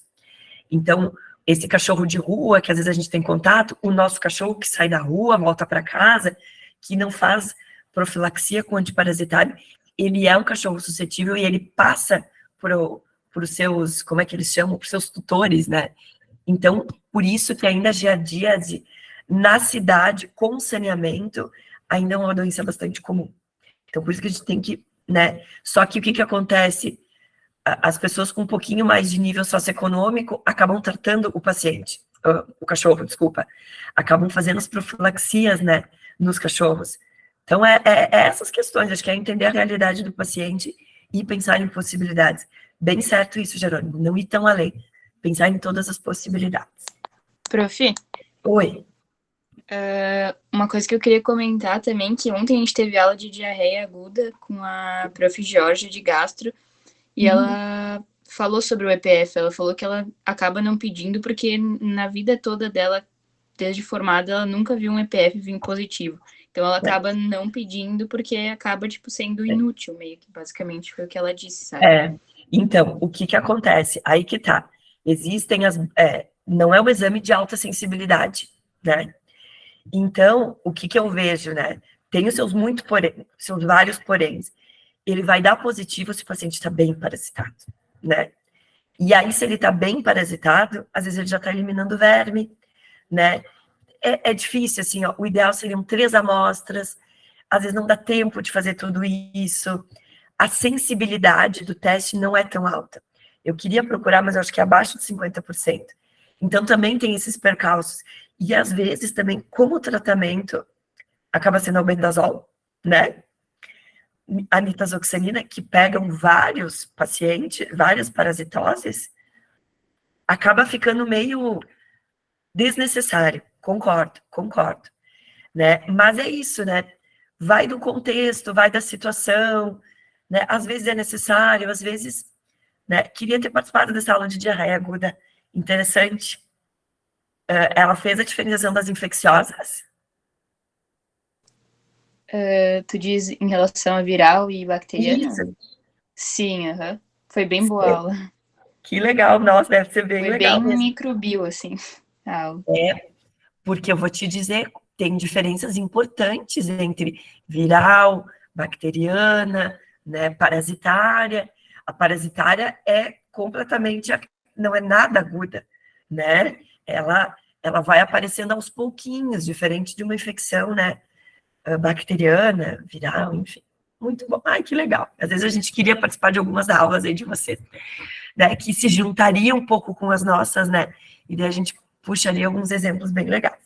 Então, esse cachorro de rua, que às vezes a gente tem contato, o nosso cachorro que sai da rua, volta para casa, que não faz profilaxia com antiparasitário, ele é um cachorro suscetível e ele passa por os seus, como é que eles chamam? Por seus tutores, né? Então, por isso que ainda a giardíase na cidade, com saneamento, ainda é uma doença bastante comum. Então, por isso que a gente tem que, né? Só que o que acontece? As pessoas com um pouquinho mais de nível socioeconômico acabam tratando o paciente, o cachorro, desculpa, acabam fazendo as profilaxias, né, nos cachorros. Então, é essas questões, acho que é entender a realidade do paciente e pensar em possibilidades. Bem certo isso, Jerônimo, não ir tão além, pensar em todas as possibilidades.
Prof.
Oi.
Uma coisa que eu queria comentar também, que ontem a gente teve aula de diarreia aguda com a prof. Jorge de gastro, e ela falou sobre o EPF, ela falou que ela acaba não pedindo porque na vida toda dela, desde formada, ela nunca viu um EPF vir positivo. Então ela acaba não pedindo porque acaba, tipo, sendo inútil, meio que, basicamente, foi o que ela disse, sabe?
Então, o que acontece? Aí que tá. Existem não é um exame de alta sensibilidade, né? Então, o que eu vejo, né? Tem os seus seus vários poréns. Ele vai dar positivo se o paciente está bem parasitado, né? E aí, se ele está bem parasitado, às vezes ele já está eliminando verme, né? É difícil, assim, ó, o ideal seriam 3 amostras, às vezes não dá tempo de fazer tudo isso. A sensibilidade do teste não é tão alta. Eu queria procurar, mas eu acho que é abaixo de 50%. Então, também tem esses percalços. E, às vezes, também, como tratamento, acaba sendo albendazol, né? A nitazoxanina, que pegam vários pacientes, várias parasitoses, acaba ficando meio desnecessário. Concordo, né? Mas é isso, né? vai do contexto, vai da situação, né? Às vezes é necessário, às vezes, né? Queria ter participado dessa aula de diarreia aguda, interessante. Ela fez a diferenciação das infecciosas.
Tu diz em relação a viral e bacteriana?
Isso.
Sim, foi bem boa a aula.
Que legal, nossa, deve ser bem legal.
Foi bem microbio, assim, a aula.
Porque eu vou te dizer, tem diferenças importantes entre viral, bacteriana, né, parasitária. A parasitária é completamente, não é nada aguda, né? Ela vai aparecendo aos pouquinhos, diferente de uma infecção, né, bacteriana, viral, enfim. Muito bom. Ai, que legal. Às vezes a gente queria participar de algumas aulas aí de vocês, né, que se juntariam um pouco com as nossas, né, e daí a gente puxaria alguns exemplos bem legais.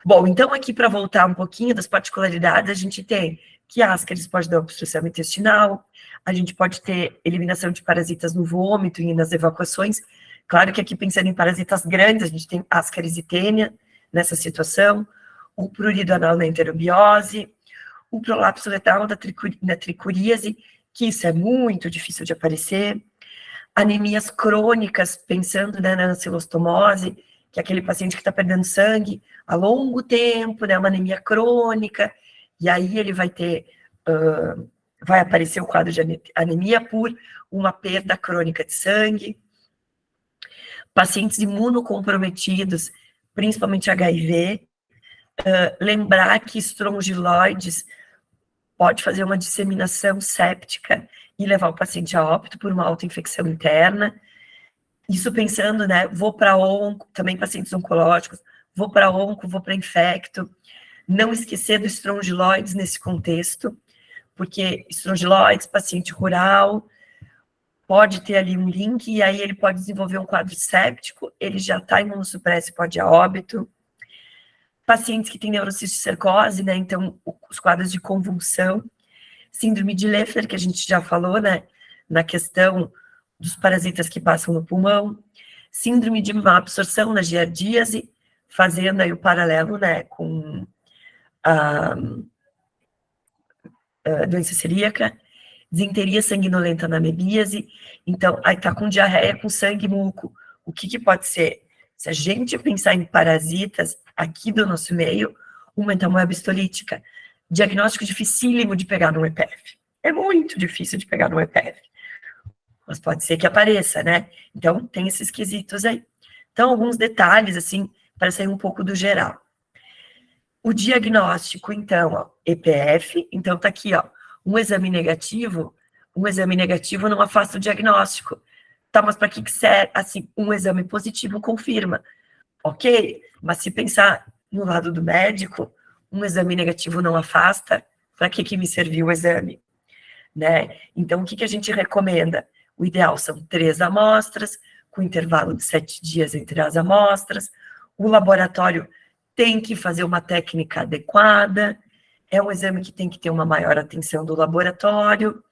Bom, então aqui para voltar um pouquinho das particularidades, a gente tem que Ascaris pode dar obstrução intestinal, a gente pode ter eliminação de parasitas no vômito e nas evacuações. Claro que aqui pensando em parasitas grandes, a gente tem Ascaris e Tênia nessa situação, o prurido anal na enterobiose, o prolapso retal na tricuríase, que isso é muito difícil de aparecer, anemias crônicas, pensando, né, na ancilostomose, que é aquele paciente que está perdendo sangue a longo tempo, né, uma anemia crônica, e aí ele vai ter, vai aparecer o quadro de anemia por uma perda crônica de sangue. Pacientes imunocomprometidos, principalmente HIV, lembrar que estrongiloides pode fazer uma disseminação séptica e levar o paciente a óbito por uma autoinfecção interna. Isso pensando, né, vou para onco, também pacientes oncológicos, vou para onco, vou para infecto. Não esquecer do estrongiloides nesse contexto, porque estrongiloides, paciente rural, pode ter ali um link, e aí ele pode desenvolver um quadro séptico, ele já está imunossupresso e pode ir a óbito. Pacientes que têm neurocisticercose, né, então os quadros de convulsão, síndrome de Leffler, que a gente já falou, né, na questão dos parasitas que passam no pulmão, síndrome de má absorção na giardíase, fazendo aí o paralelo, né, com a doença celíaca, disenteria sanguinolenta na amebíase, então aí tá com diarreia com sangue muco, o que pode ser? Se a gente pensar em parasitas aqui do nosso meio, uma entamoeba histolítica, diagnóstico dificílimo de pegar no EPF, é muito difícil de pegar no EPF, mas pode ser que apareça, né? Então tem esses quesitos aí. Então alguns detalhes, assim, para sair um pouco do geral. O diagnóstico, então, ó, EPF, então tá aqui, ó, um exame negativo não afasta o diagnóstico. Tá, mas para que serve? Assim, um exame positivo confirma, ok? Mas se pensar no lado do médico, um exame negativo não afasta, para que me serviu o exame? Né? Então, o que a gente recomenda? O ideal são 3 amostras, com intervalo de 7 dias entre as amostras. O laboratório tem que fazer uma técnica adequada, é um exame que tem que ter uma maior atenção do laboratório,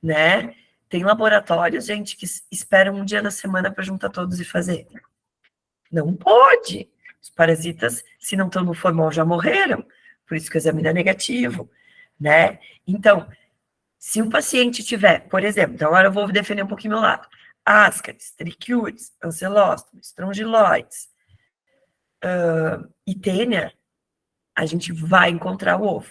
né? Tem laboratórios, gente, que esperam um dia da semana para juntar todos e fazer. Não pode. Os parasitas, se não estão no formol, já morreram, por isso que o exame não é negativo, né? Então, se o paciente tiver, por exemplo, então agora eu vou defender um pouquinho meu lado, Ascaris, Trichiuris, Ancylostom, Strongyloides, e Tênia, a gente vai encontrar o ovo.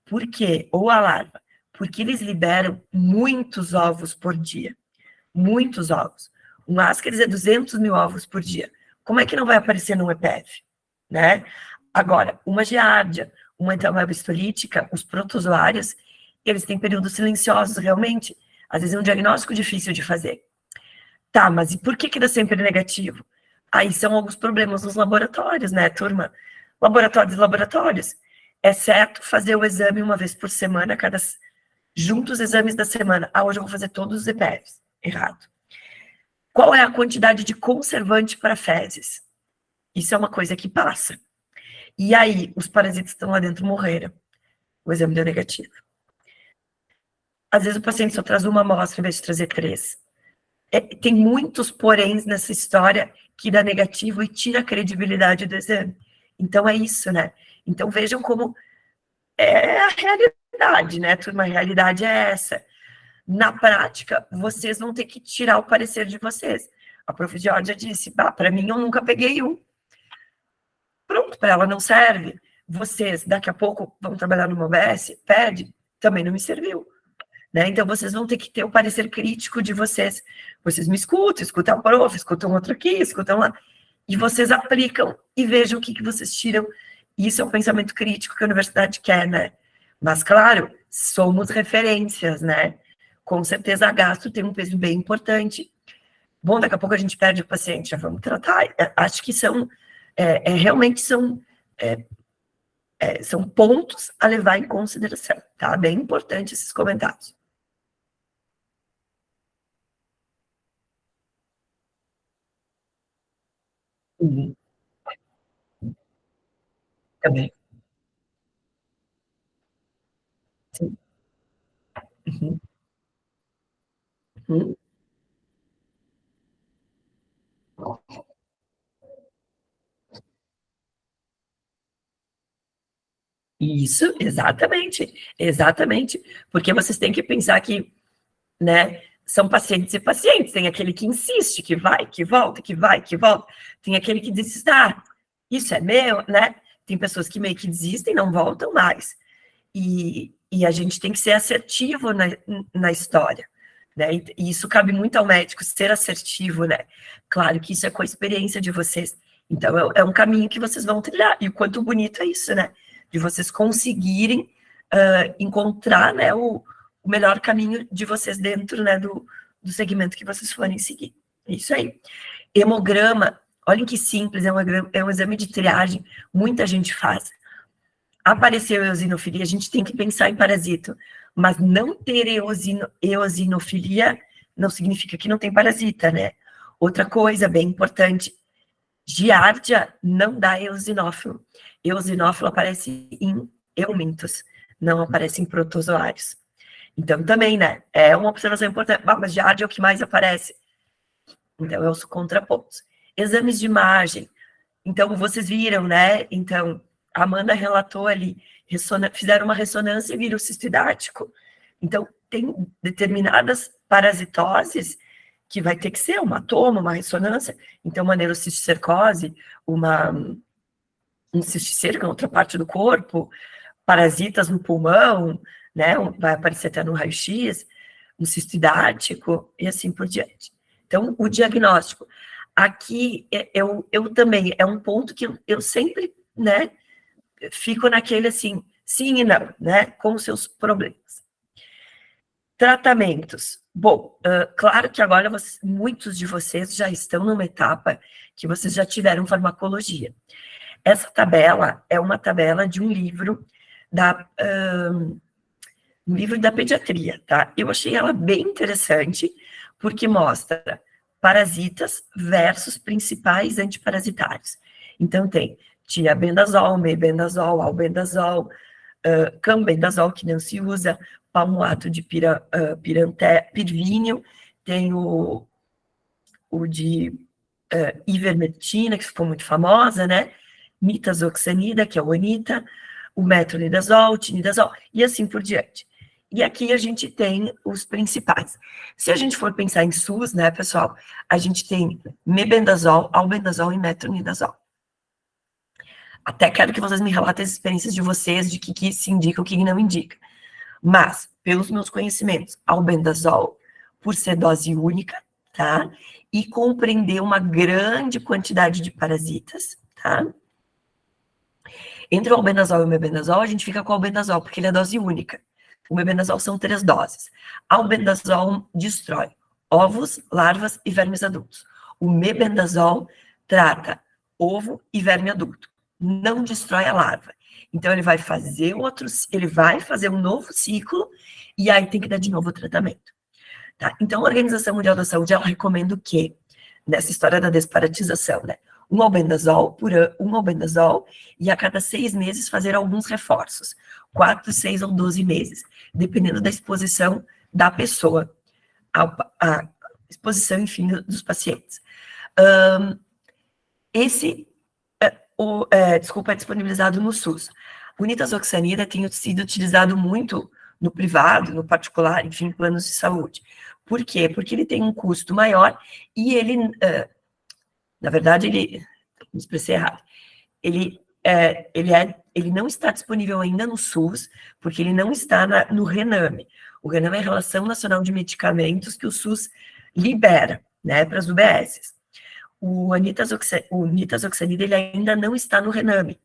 Por quê? Ou a larva. Porque eles liberam muitos ovos por dia. Muitos ovos. Um Ascaris é 200 mil ovos por dia. Como é que não vai aparecer no EPF? Né? Agora, uma giardia, uma entamoeba histolítica, os protozoários, eles têm períodos silenciosos, realmente. Às vezes é um diagnóstico difícil de fazer. Tá, mas e por que dá sempre negativo? Aí são alguns problemas nos laboratórios, né, turma? Laboratórios. É certo fazer o exame uma vez por semana, junto os exames da semana. Ah, hoje eu vou fazer todos os EPFs. Errado. Qual é a quantidade de conservante para fezes? Isso é uma coisa que passa. E aí, os parasitas que estão lá dentro morreram. O exame deu negativo. Às vezes o paciente só traz uma amostra em vez de trazer 3. Tem muitos poréns nessa história que dá negativo e tira a credibilidade do exame. Então é isso, né? Então vejam como é a realidade, né, turma? A realidade é essa. Na prática, vocês vão ter que tirar o parecer de vocês. A prof. Georgia disse, para mim eu nunca peguei um. Pronto, para ela não serve. Vocês, daqui a pouco, vão trabalhar no OBS, pede, também não me serviu. Né? Então, vocês vão ter que ter o parecer crítico de vocês. Vocês me escutam, escutam o prof, escutam outro aqui, escutam lá, e vocês aplicam e vejam o que vocês tiram. Isso é um pensamento crítico que a universidade quer, né? Mas, claro, somos referências, né? Com certeza a gastro tem um peso bem importante. Bom, daqui a pouco a gente perde o paciente, já vamos tratar. Acho que são, realmente são pontos a levar em consideração, tá? Bem importante esses comentários. Uhum. Também. Sim. Uhum. Uhum. Isso, exatamente, exatamente. Porque vocês têm que pensar que, né, são pacientes e pacientes. Tem aquele que insiste, que vai, que volta, que vai, que volta. Tem aquele que diz, isso é meu, né? Tem pessoas que meio que desistem, não voltam mais. E a gente tem que ser assertivo na história, né? E isso cabe muito ao médico, ser assertivo, né? Claro que isso é com a experiência de vocês. Então, é um caminho que vocês vão trilhar. E o quanto bonito é isso, né? De vocês conseguirem encontrar, né, o melhor caminho de vocês dentro, né, do segmento que vocês forem seguir. Isso aí. Hemograma, olhem que simples, é um exame de triagem, muita gente faz. Apareceu eosinofilia, a gente tem que pensar em parasito, mas não ter eosinofilia não significa que não tem parasita, né? Outra coisa bem importante, giardia não dá eosinófilo. Eosinófilo aparece em eumintos, não aparece em protozoários. Então, também, né? É uma observação importante. Mas giardia é o que mais aparece. Então, é os contrapontos. Exames de imagem. Então, vocês viram, né? Então, a Amanda relatou ali, fizeram uma ressonância e viram cistoidático. Então, tem determinadas parasitoses que vai ter que ser uma toma, uma ressonância. Então, uma neurocisticercose, um cisticerco em outra parte do corpo, parasitas no pulmão, né? Vai aparecer até no raio-x, um cistoidático e assim por diante. Então, o diagnóstico. Aqui, eu também, é um ponto que eu sempre, né, fico naquele assim, sim e não, né, com seus problemas. Tratamentos. Bom, claro que agora muitos de vocês já estão numa etapa que vocês já tiveram farmacologia. Essa tabela é uma tabela de um livro da pediatria, tá? Eu achei ela bem interessante, porque mostra parasitas versus principais antiparasitários. Então, tem tiabendazol, mebendazol, albendazol, cambendazol, que não se usa, palmoato de pirvínio, tem o de ivermectina, que ficou muito famosa, né? Nitazoxanida, que é o Anita, o metronidazol, o tinidazol, e assim por diante. E aqui a gente tem os principais. Se a gente for pensar em SUS, né, pessoal, a gente tem mebendazol, albendazol e metronidazol. Até quero que vocês me relatem as experiências de vocês, de que se indica, o que não indica. Mas, pelos meus conhecimentos, albendazol, por ser dose única, tá? E compreender uma grande quantidade de parasitas, tá? Entre o albendazol e o mebendazol, a gente fica com o albendazol, porque ele é dose única. O mebendazol são 3 doses. Albendazol destrói ovos, larvas e vermes adultos. O mebendazol trata ovo e verme adulto. Não destrói a larva. Então, ele vai fazer um novo ciclo e aí tem que dar de novo o tratamento. Tá? Então, a Organização Mundial da Saúde, ela recomenda o quê? Nessa história da desparasitização, né? Um albendazol e a cada 6 meses fazer alguns reforços. 4, 6 ou 12 meses, dependendo da exposição da pessoa, a exposição, enfim, dos pacientes. Desculpa, é disponibilizado no SUS. O nitazoxanida tem sido utilizado muito no privado, no particular, enfim, planos de saúde. Por quê? Porque ele tem um custo maior e ele, na verdade, me expressei errado, ele não está disponível ainda no SUS, porque ele não está no RENAME. O RENAME é a Relação Nacional de Medicamentos que o SUS libera, né, para as UBSs. O nitazoxanida, ele ainda não está no RENAME.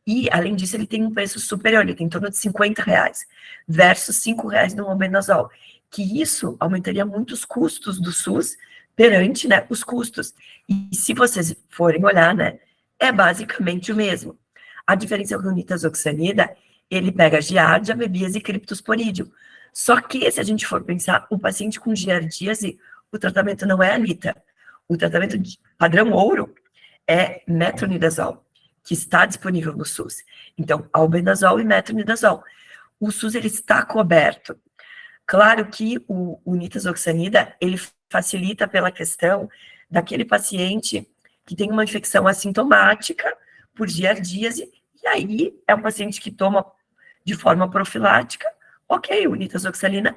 E, além disso, ele tem um preço superior, ele tem em torno de R$50, versus R$5 no albendazol, que isso aumentaria muito os custos do SUS perante, né, os custos. E se vocês forem olhar, né, é basicamente o mesmo. A diferença é que o nitazoxanida, ele pega giardia, amebias e criptosporídeo. Só que, se a gente for pensar, o paciente com giardíase, o tratamento não é a nita. O tratamento de padrão ouro é metronidazol, que está disponível no SUS. Então, albendazol e metronidazol. O SUS, ele está coberto. Claro que o nitazoxanida, ele facilita pela questão daquele paciente que tem uma infecção assintomática por giardíase, e aí é um paciente que toma de forma profilática, ok, o nitazoxanida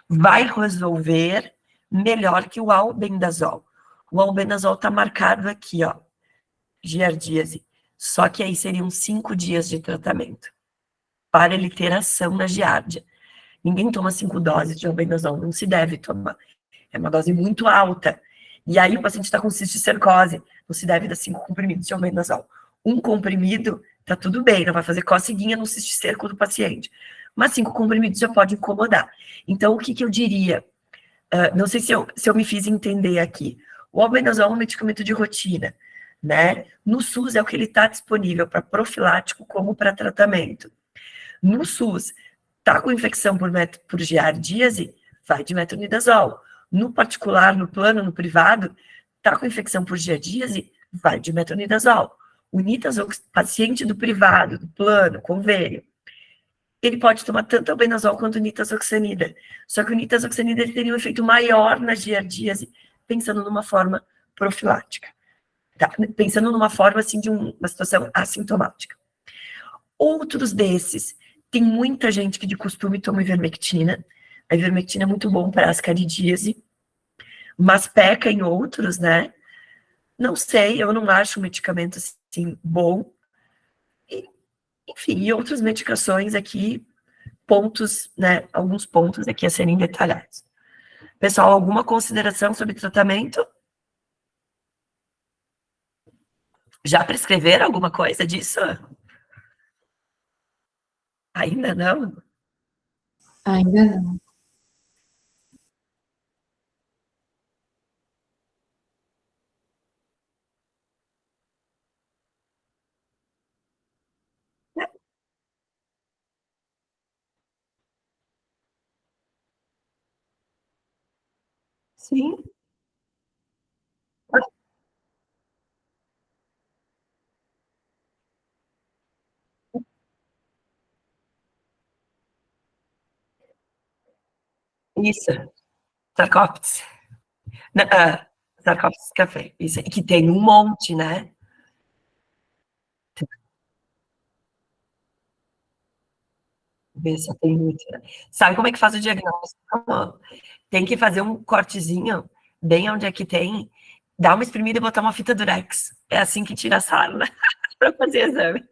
vai resolver melhor que o albendazol. O albendazol está marcado aqui, ó, giardíase, só que aí seriam 5 dias de tratamento para ele ter ação na giardia. Ninguém toma 5 doses de albendazol, não se deve tomar. É uma dose muito alta. E aí o paciente está com cisticercose, não se deve dar 5 comprimidos de albendazol. Um comprimido, tá tudo bem, não vai fazer coceguinha no cisticerco do paciente. Mas 5 comprimidos já pode incomodar. Então, o que eu diria? Não sei se eu me fiz entender aqui. O albendazol é um medicamento de rotina, né? No SUS é o que ele está disponível para profilático como para tratamento. No SUS, tá com infecção por giardíase, vai de metronidazol. No particular, no plano, no privado, tá com infecção por giardíase, vai de metronidazol. O paciente do privado, do plano, convênio, ele pode tomar tanto albendazol quanto o nitazoxanida. Só que o nitazoxanida, ele teria um efeito maior na giardíase, pensando numa forma profilática. Tá? Pensando numa forma, assim, de uma situação assintomática. Outros desses, tem muita gente que de costume toma ivermectina. A ivermectina é muito bom para ascaridíase, mas peca em outros, né? Não sei, eu não acho um medicamento assim bom. Enfim, e outras medicações aqui, pontos, né? Alguns pontos aqui a serem detalhados. Pessoal, alguma consideração sobre tratamento? Já prescreveram alguma coisa disso? Ainda não?
Ainda não.
Sim. Isso, Sarcóptes. Sarcóptes café, isso, que tem um monte, né? Vê se tem muito. Sabe como é que faz o diagnóstico? Tem que fazer um cortezinho, bem onde é que tem, dar uma espremida e botar uma fita durex. É assim que tira a sarna, para fazer exame.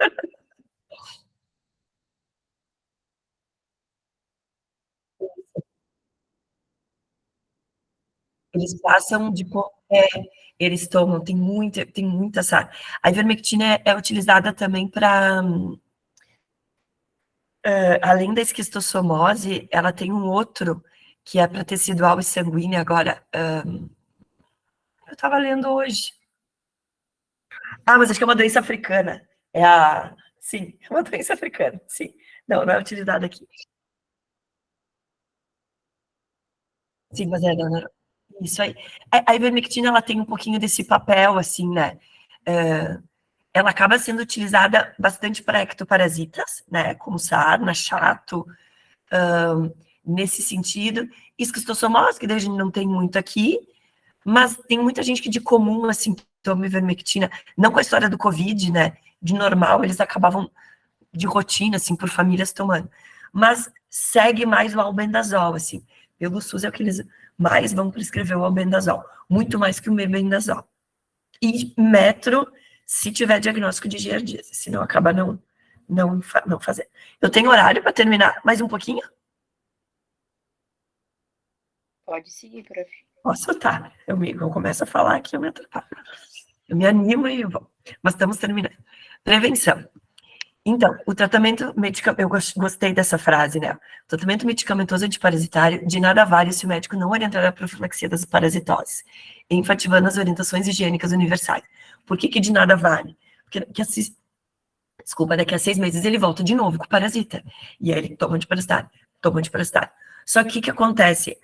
Eles passam de... eles tomam, tem muita sarna. A ivermectina é utilizada também para... além da esquistossomose, ela tem um outro, que é para tecidual e sanguínea agora. Eu estava lendo hoje. Mas acho que é uma doença africana. Sim, é uma doença africana, sim. Não é utilizada aqui. Sim, mas isso aí. A ivermectina, ela tem um pouquinho desse papel, assim, né? Ela acaba sendo utilizada bastante para ectoparasitas, né? Como sarna, chato, nesse sentido. Esquistossomose, que daí a gente não tem muito aqui, mas tem muita gente que de comum, assim, toma ivermectina, não com a história do Covid, né? de normal, eles acabavam de rotina, assim, por famílias tomando. Mas segue mais o albendazol, assim. Pelo SUS é o que eles mais vão prescrever o albendazol, muito mais que o mebendazol. E metro, se tiver diagnóstico de giardíase, senão acaba não fazendo. Eu tenho horário para terminar mais um pouquinho?
Pode seguir, prof.
Posso, tá. Eu começo a falar aqui, eu me atrapalho. Eu me animo e vou. Mas estamos terminando. Prevenção. Então, o tratamento medicamentoso, eu gostei dessa frase, né? O tratamento medicamentoso antiparasitário de nada vale se o médico não orientar a profilaxia das parasitoses, enfatizando as orientações higiênicas universais. Por que de nada vale? Porque daqui a 6 meses ele volta de novo com o parasita. E aí ele toma antiparasitário. Só que o que acontece?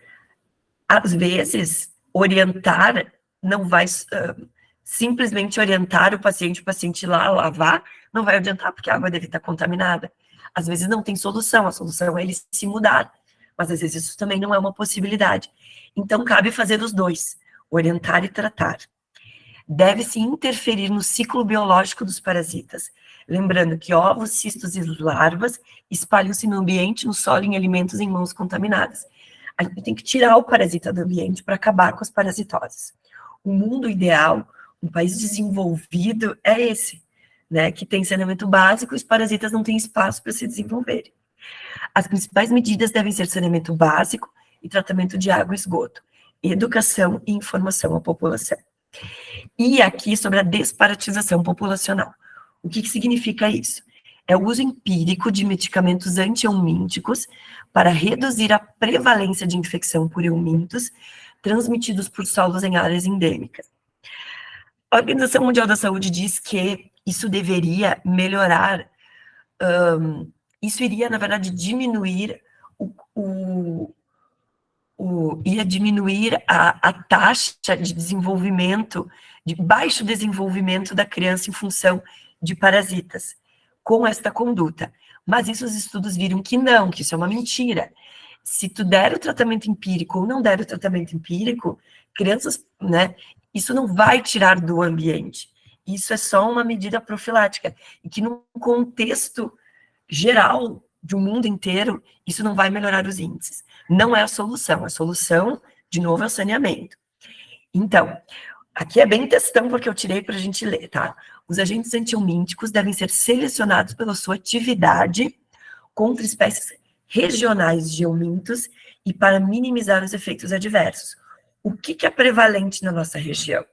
Às vezes, orientar não vai... simplesmente orientar o paciente ir lá lavar, não vai adiantar, porque a água dele está contaminada. Às vezes não tem solução, a solução é ele se mudar, mas às vezes isso também não é uma possibilidade. Então, cabe fazer os dois, orientar e tratar. Deve-se interferir no ciclo biológico dos parasitas, lembrando que ovos, cistos e larvas espalham-se no ambiente, no solo, em alimentos em mãos contaminadas. A gente tem que tirar o parasita do ambiente para acabar com as parasitoses. O mundo ideal, um país desenvolvido, é esse, né, que tem saneamento básico e os parasitas não têm espaço para se desenvolverem. As principais medidas devem ser saneamento básico e tratamento de água e esgoto, educação e informação à população. E aqui sobre a desparasitização populacional. O que significa isso? É o uso empírico de medicamentos anti-eumínticos para reduzir a prevalência de infecção por eumintos transmitidos por solos em áreas endêmicas. A Organização Mundial da Saúde diz que isso deveria melhorar, isso iria, na verdade, diminuir a taxa de desenvolvimento, de baixo desenvolvimento da criança em função de parasitas, com esta conduta. Mas isso os estudos viram que não, que isso é uma mentira. Se tu der o tratamento empírico ou não der o tratamento empírico, crianças, né, isso não vai tirar do ambiente. Isso é só uma medida profilática. E que no contexto geral do mundo inteiro, isso não vai melhorar os índices. Não é a solução. A solução, de novo, é o saneamento. Então, aqui é bem textão, porque eu tirei para a gente ler, tá? Os agentes antihelmínticos devem ser selecionados pela sua atividade contra espécies regionais de helmintos e para minimizar os efeitos adversos. O que é prevalente na nossa região?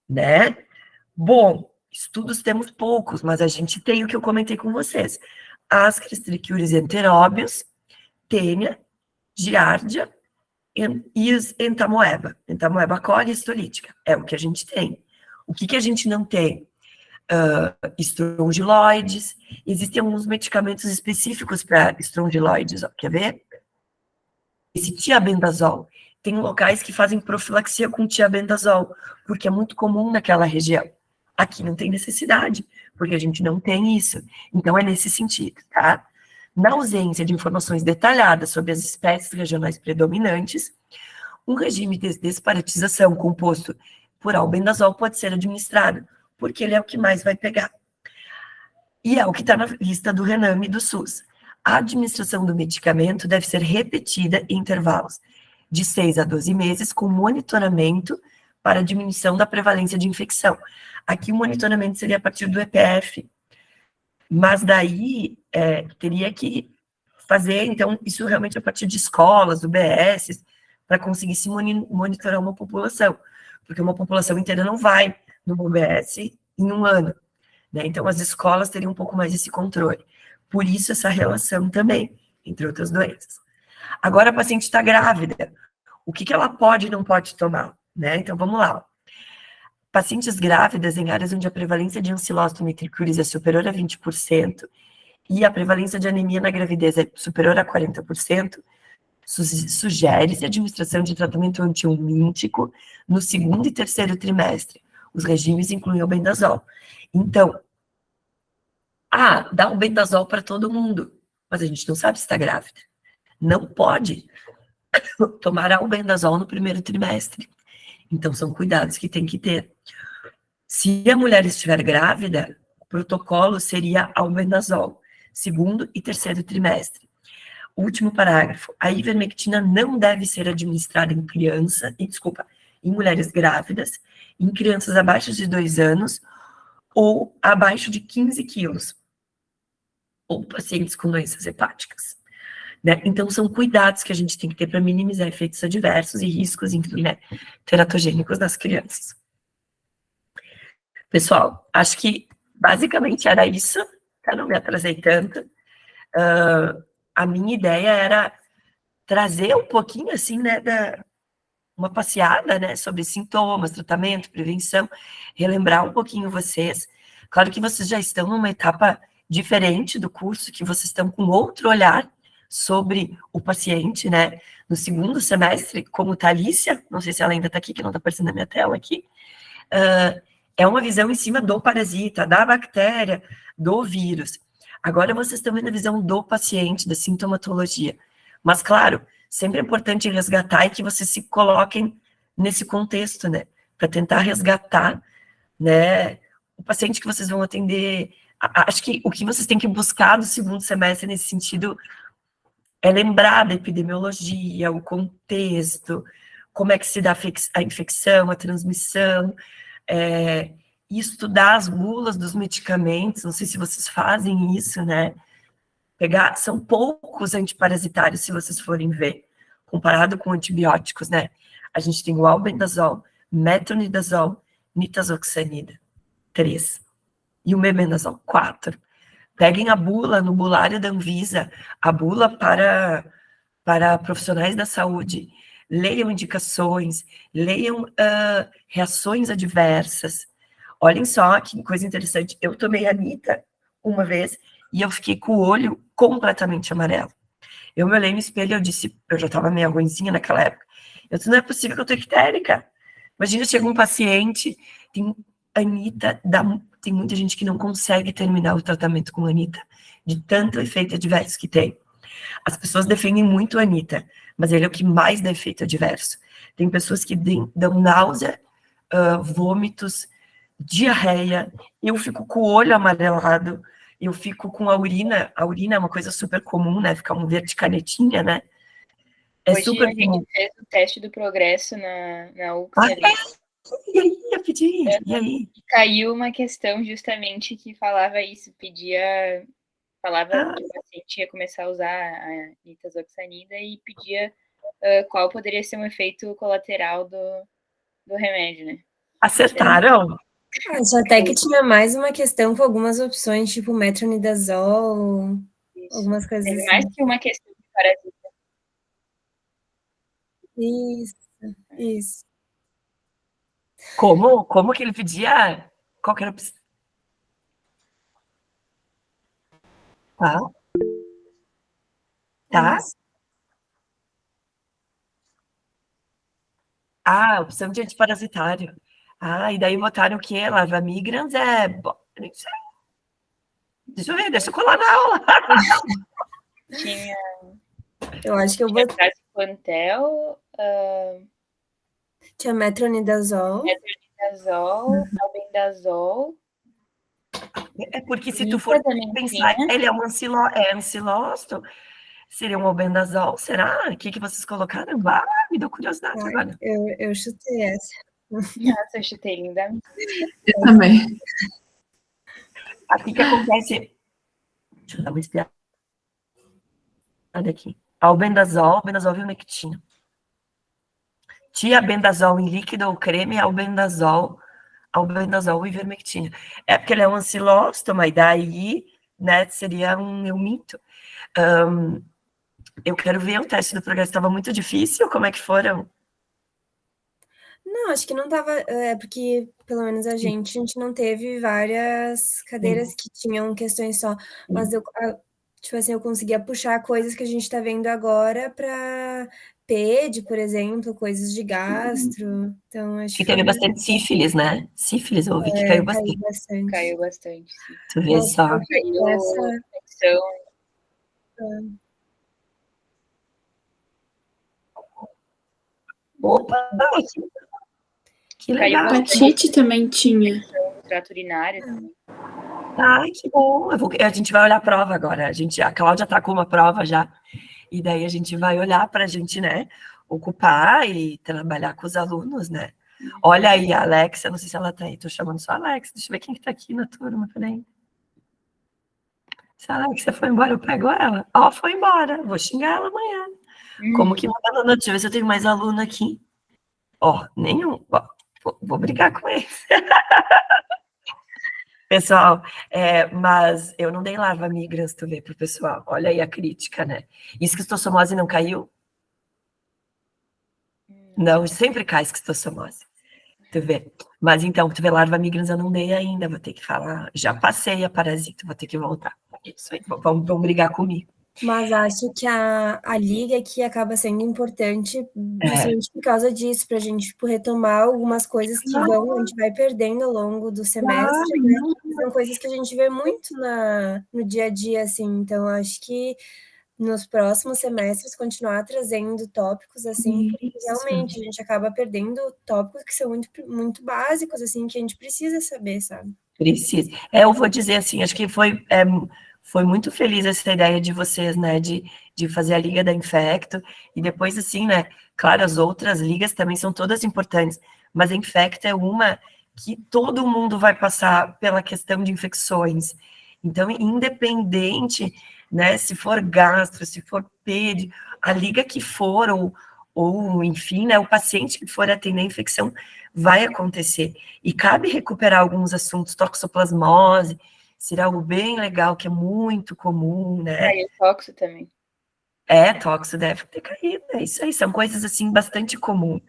Né? Bom, estudos temos poucos, mas a gente tem o que eu comentei com vocês. Ascaris, trichiuris, enteróbios, tênia, giardia e os entamoeba coli e histolítica. É o que a gente tem. O que a gente não tem? Estrongiloides. Existem alguns medicamentos específicos para estrongiloides, ó, quer ver? Esse tiabendazol. Tem locais que fazem profilaxia com tiabendazol, porque é muito comum naquela região. Aqui não tem necessidade, porque a gente não tem isso. Então, é nesse sentido, tá? Na ausência de informações detalhadas sobre as espécies regionais predominantes, um regime de desparasitização composto por albendazol pode ser administrado, porque ele é o que mais vai pegar. E é o que está na lista do RENAME do SUS. A administração do medicamento deve ser repetida em intervalos de 6 a 12 meses, com monitoramento para a diminuição da prevalência de infecção. Aqui o monitoramento seria a partir do EPF, mas daí teria que fazer, então, isso realmente a partir de escolas, UBS, para conseguir se monitorar uma população, porque uma população inteira não vai no UBS em um ano, né? Então, as escolas teriam um pouco mais esse controle. Por isso, essa relação também, entre outras doenças. Agora, a paciente está grávida. O que ela pode e não pode tomar, né? Então, vamos lá. Pacientes grávidas em áreas onde a prevalência de ancilóstoma e trichiuris é superior a 20% e a prevalência de anemia na gravidez é superior a 40%, sugere-se a administração de tratamento antihelmíntico no 2º e 3º trimestre. Os regimes incluem albendazol. Então, dá albendazol para todo mundo, mas a gente não sabe se está grávida. Não pode tomar albendazol no 1º trimestre. Então, são cuidados que tem que ter. Se a mulher estiver grávida, protocolo seria albendazol, segundo e terceiro trimestre. Último parágrafo. A ivermectina não deve ser administrada em em mulheres grávidas, em crianças abaixo de 2 anos ou abaixo de 15 quilos, ou pacientes com doenças hepáticas. Né? Então, são cuidados que a gente tem que ter para minimizar efeitos adversos e riscos, enfim, né, teratogênicos nas crianças. Pessoal, acho que basicamente era isso, tá? Não me atrasei tanto. A minha ideia era trazer um pouquinho, assim, né, uma passeada, né, sobre sintomas, tratamento, prevenção, relembrar um pouquinho vocês. Claro que vocês já estão numa etapa diferente do curso, que vocês estão com outro olhar sobre o paciente, né, no segundo semestre, como Thalícia, não sei se ela ainda está aqui, que não está aparecendo na minha tela aqui, é uma visão em cima do parasita, da bactéria, do vírus. Agora vocês estão vendo a visão do paciente, da sintomatologia. Mas, claro, sempre é importante resgatar e que vocês se coloquem nesse contexto, né? Para tentar resgatar, né, o paciente que vocês vão atender. Acho que o que vocês têm que buscar do segundo semestre nesse sentido é lembrar da epidemiologia, o contexto, como é que se dá a infecção, a transmissão, e estudar as bulas dos medicamentos. Não sei se vocês fazem isso, né? São poucos antiparasitários, se vocês forem ver, comparado com antibióticos, né? A gente tem o albendazol, metronidazol, nitazoxanida, 3. E o mebendazol, 4. Peguem a bula no bulário da Anvisa, a bula para profissionais da saúde, leiam indicações, leiam reações adversas. Olhem só que coisa interessante, eu tomei Anita uma vez e eu fiquei com o olho completamente amarelo. Eu me olhei no espelho e eu disse, eu já estava meio ruinzinha naquela época, eu disse, não é possível que eu estou ictérica. Imagina, chega um paciente, tem Anita, tem muita gente que não consegue terminar o tratamento com Anita, de tanto efeito adverso que tem. As pessoas defendem muito a Anita, mas ele é o que mais dá efeito adverso. Tem pessoas que dão náusea, vômitos, diarreia, eu fico com o olho amarelado, eu fico com a urina é uma coisa super comum, né, ficar um verde canetinha, né,
Hoje super a comum. Gente fez o teste do progresso na UFSC.
E aí, eu pedi, e aí?
Caiu uma questão justamente que falava isso, falava que o paciente ia começar a usar a nitazoxanida e pedia qual poderia ser um efeito colateral do remédio, né?
Acertaram?
Acho até que tinha mais uma questão com algumas opções, tipo metronidazol, isso. Algumas coisas
Teve
assim.
Mais que uma questão de parasita.
Isso.
Como que ele pedia? Qual que era a opção? Tá? Ah, opção de antiparasitário. Ah, e daí botaram o quê? Lavamigrans não sei. Deixa eu ver, deixa eu colar na aula.
Tinha...
Eu acho que eu botei...
Praziquantel,
tinha metronidazol.
Albendazol.
É porque se tu for pensar, ele é um ancilóstomo. Seria um albendazol, será? O que vocês colocaram? Me deu curiosidade agora.
Eu chutei essa.
Nossa, eu chutei lindamente.
Eu também.
Aqui que acontece... Deixa eu dar uma espiada aqui. Albendazol, ivermectina. Tiabendazol em líquido ou creme, albendazol e ivermectina. É porque ele é um ancilóstoma, e daí, né, seria um eumito. Eu quero ver o teste do progresso, estava muito difícil, como é que foram?
Não, acho que não estava, porque pelo menos a gente não teve várias cadeiras que tinham questões só, mas tipo assim, eu conseguia puxar coisas que a gente está vendo agora para PED, por exemplo, coisas de gastro, então acho
que teve bastante sífilis, né? Sífilis, eu ouvi que caiu bastante.
Caiu bastante, sim.
Tu vê só.
Caiu essa infecção.
Opa! Que legal.
Hepatite também tinha.
Trato urinário também.
Ah, que bom. A gente vai olhar a prova agora. A Cláudia está com uma prova já. E daí a gente vai olhar para a gente, né, ocupar e trabalhar com os alunos, né? Olha aí, a Alexa, não sei se ela está aí. Estou chamando só a Alexa. Deixa eu ver quem está aqui na turma. Peraí. Se a Alexa foi embora, eu pego ela. Ó, foi embora. Vou xingar ela amanhã. Como que manda a notícia? Deixa eu ver se eu tenho mais aluno aqui. Ó, nenhum. Ó, vou brigar com eles. Pessoal, mas eu não dei larva migrans, tu vê, pro pessoal. Olha aí a crítica, né? Esquistossomose não caiu? Não, sempre cai esquistossomose. Tu vê. Mas então, tu vê, larva migrans eu não dei ainda, vou ter que falar. Já passei a parasita, vou ter que voltar. Isso aí, vão brigar comigo.
Mas acho que a liga aqui acaba sendo importante justamente por causa disso, para a gente tipo, retomar algumas coisas que a gente vai perdendo ao longo do semestre, né? São coisas que a gente vê muito no dia a dia, assim, então acho que nos próximos semestres continuar trazendo tópicos assim, porque realmente a gente acaba perdendo tópicos que são muito, muito básicos, assim, que a gente precisa saber, sabe?
Precisa. Eu vou dizer assim, acho que foi muito feliz essa ideia de vocês, né, de fazer a Liga da Infecto, e depois, assim, né, claro, as outras ligas também são todas importantes, mas a Infecto é uma que todo mundo vai passar pela questão de infecções. Então, independente, né, se for gastro, se for pede, a liga que for, ou enfim, né, o paciente que for atender a infecção, vai acontecer. E cabe recuperar alguns assuntos, toxoplasmose, seria algo bem legal, que é muito comum, né?
E o toxo também.
Toxo deve ter caído, é isso aí, são coisas, assim, bastante comuns.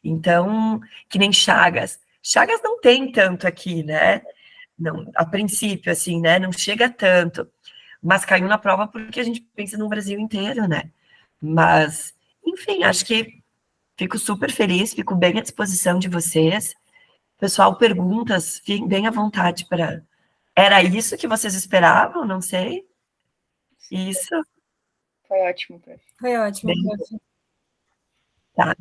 Então, que nem Chagas. Chagas não tem tanto aqui, né? Não, a princípio, assim, né? Não chega tanto. Mas caiu na prova porque a gente pensa no Brasil inteiro, né? Mas, enfim, acho que fico super feliz, fico bem à disposição de vocês. Pessoal, perguntas, fiquem bem à vontade para... Era isso que vocês esperavam? Não sei. Isso.
Foi ótimo, prof.
Foi ótimo, prof.
Tá.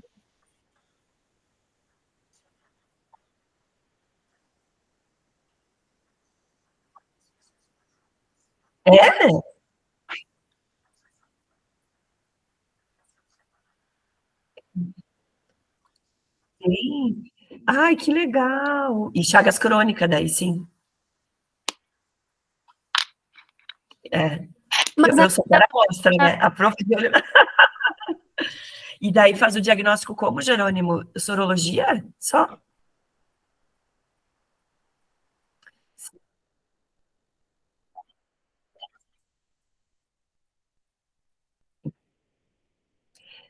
Sim. Ai, que legal. E Chagas crônica, daí, sim.
Mas
eu sou para a mostra, né? A prof. E daí faz o diagnóstico como, Jerônimo? Sorologia? Só?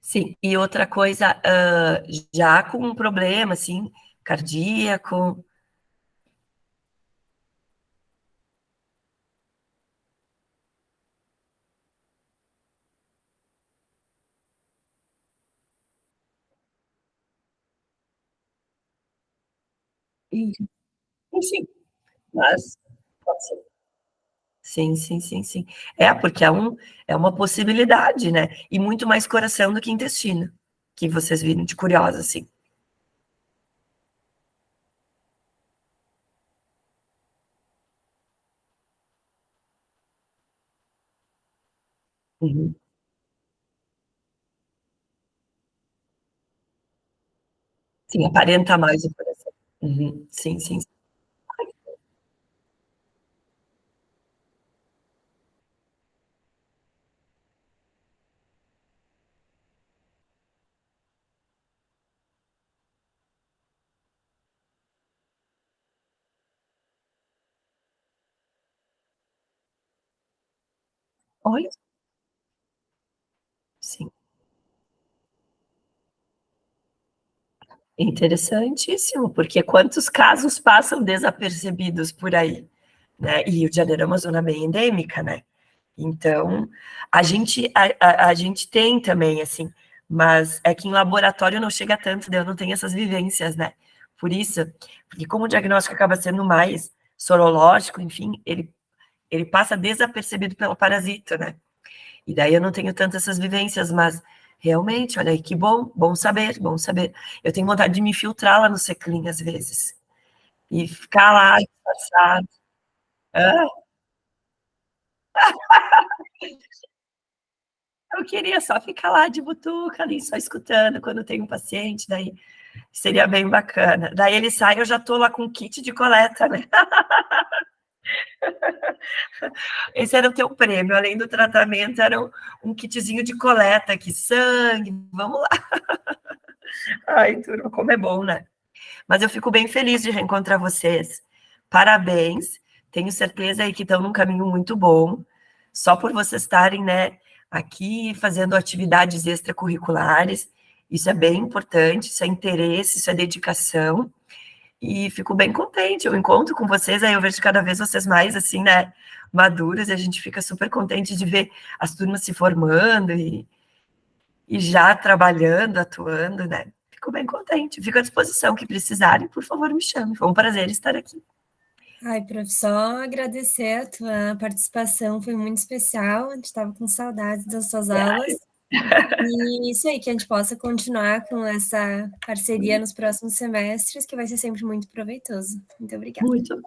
Sim. E outra coisa, já com um problema, assim, cardíaco... Sim, mas pode ser. Sim, sim, sim, sim. Porque é uma possibilidade, né? E muito mais coração do que intestino, que vocês viram de curiosa, assim. Uhum. Sim, aparenta mais o coração. Uhum. Sim, sim. Olha, sim. Interessantíssimo, porque quantos casos passam desapercebidos por aí, né? E o Rio de Janeiro é uma zona bem endêmica, né? Então, a gente tem também, assim, mas é que em laboratório não chega tanto, daí eu não tenho essas vivências, né? Por isso, porque como o diagnóstico acaba sendo mais sorológico, enfim, ele passa desapercebido pelo parasita, né? E daí eu não tenho tantas essas vivências, mas realmente, olha aí, que bom, bom saber, bom saber. Eu tenho vontade de me infiltrar lá no Seclin às vezes, e ficar lá, disfarçado. Ah, eu queria só ficar lá de butuca, ali, só escutando quando tem um paciente, daí seria bem bacana. Daí ele sai, eu já estou lá com kit de coleta, né? Esse era o teu prêmio, além do tratamento, era um kitzinho de coleta aqui, sangue, vamos lá. Ai, turma, como é bom, né? Mas eu fico bem feliz de reencontrar vocês. Parabéns, tenho certeza aí que estão num caminho muito bom, só por vocês estarem, né, aqui fazendo atividades extracurriculares, isso é bem importante, isso é interesse, isso é dedicação, e fico bem contente, eu encontro com vocês, aí eu vejo cada vez vocês mais, assim, né, maduros, e a gente fica super contente de ver as turmas se formando e já trabalhando, atuando, né, fico bem contente, fico à disposição, que precisarem, por favor, me chamem, foi um prazer estar aqui.
Ai, prof, só agradecer a tua participação, foi muito especial, a gente estava com saudades das suas aulas. E isso aí, que a gente possa continuar com essa parceria nos próximos semestres, que vai ser sempre muito proveitoso. Muito obrigada.
Muito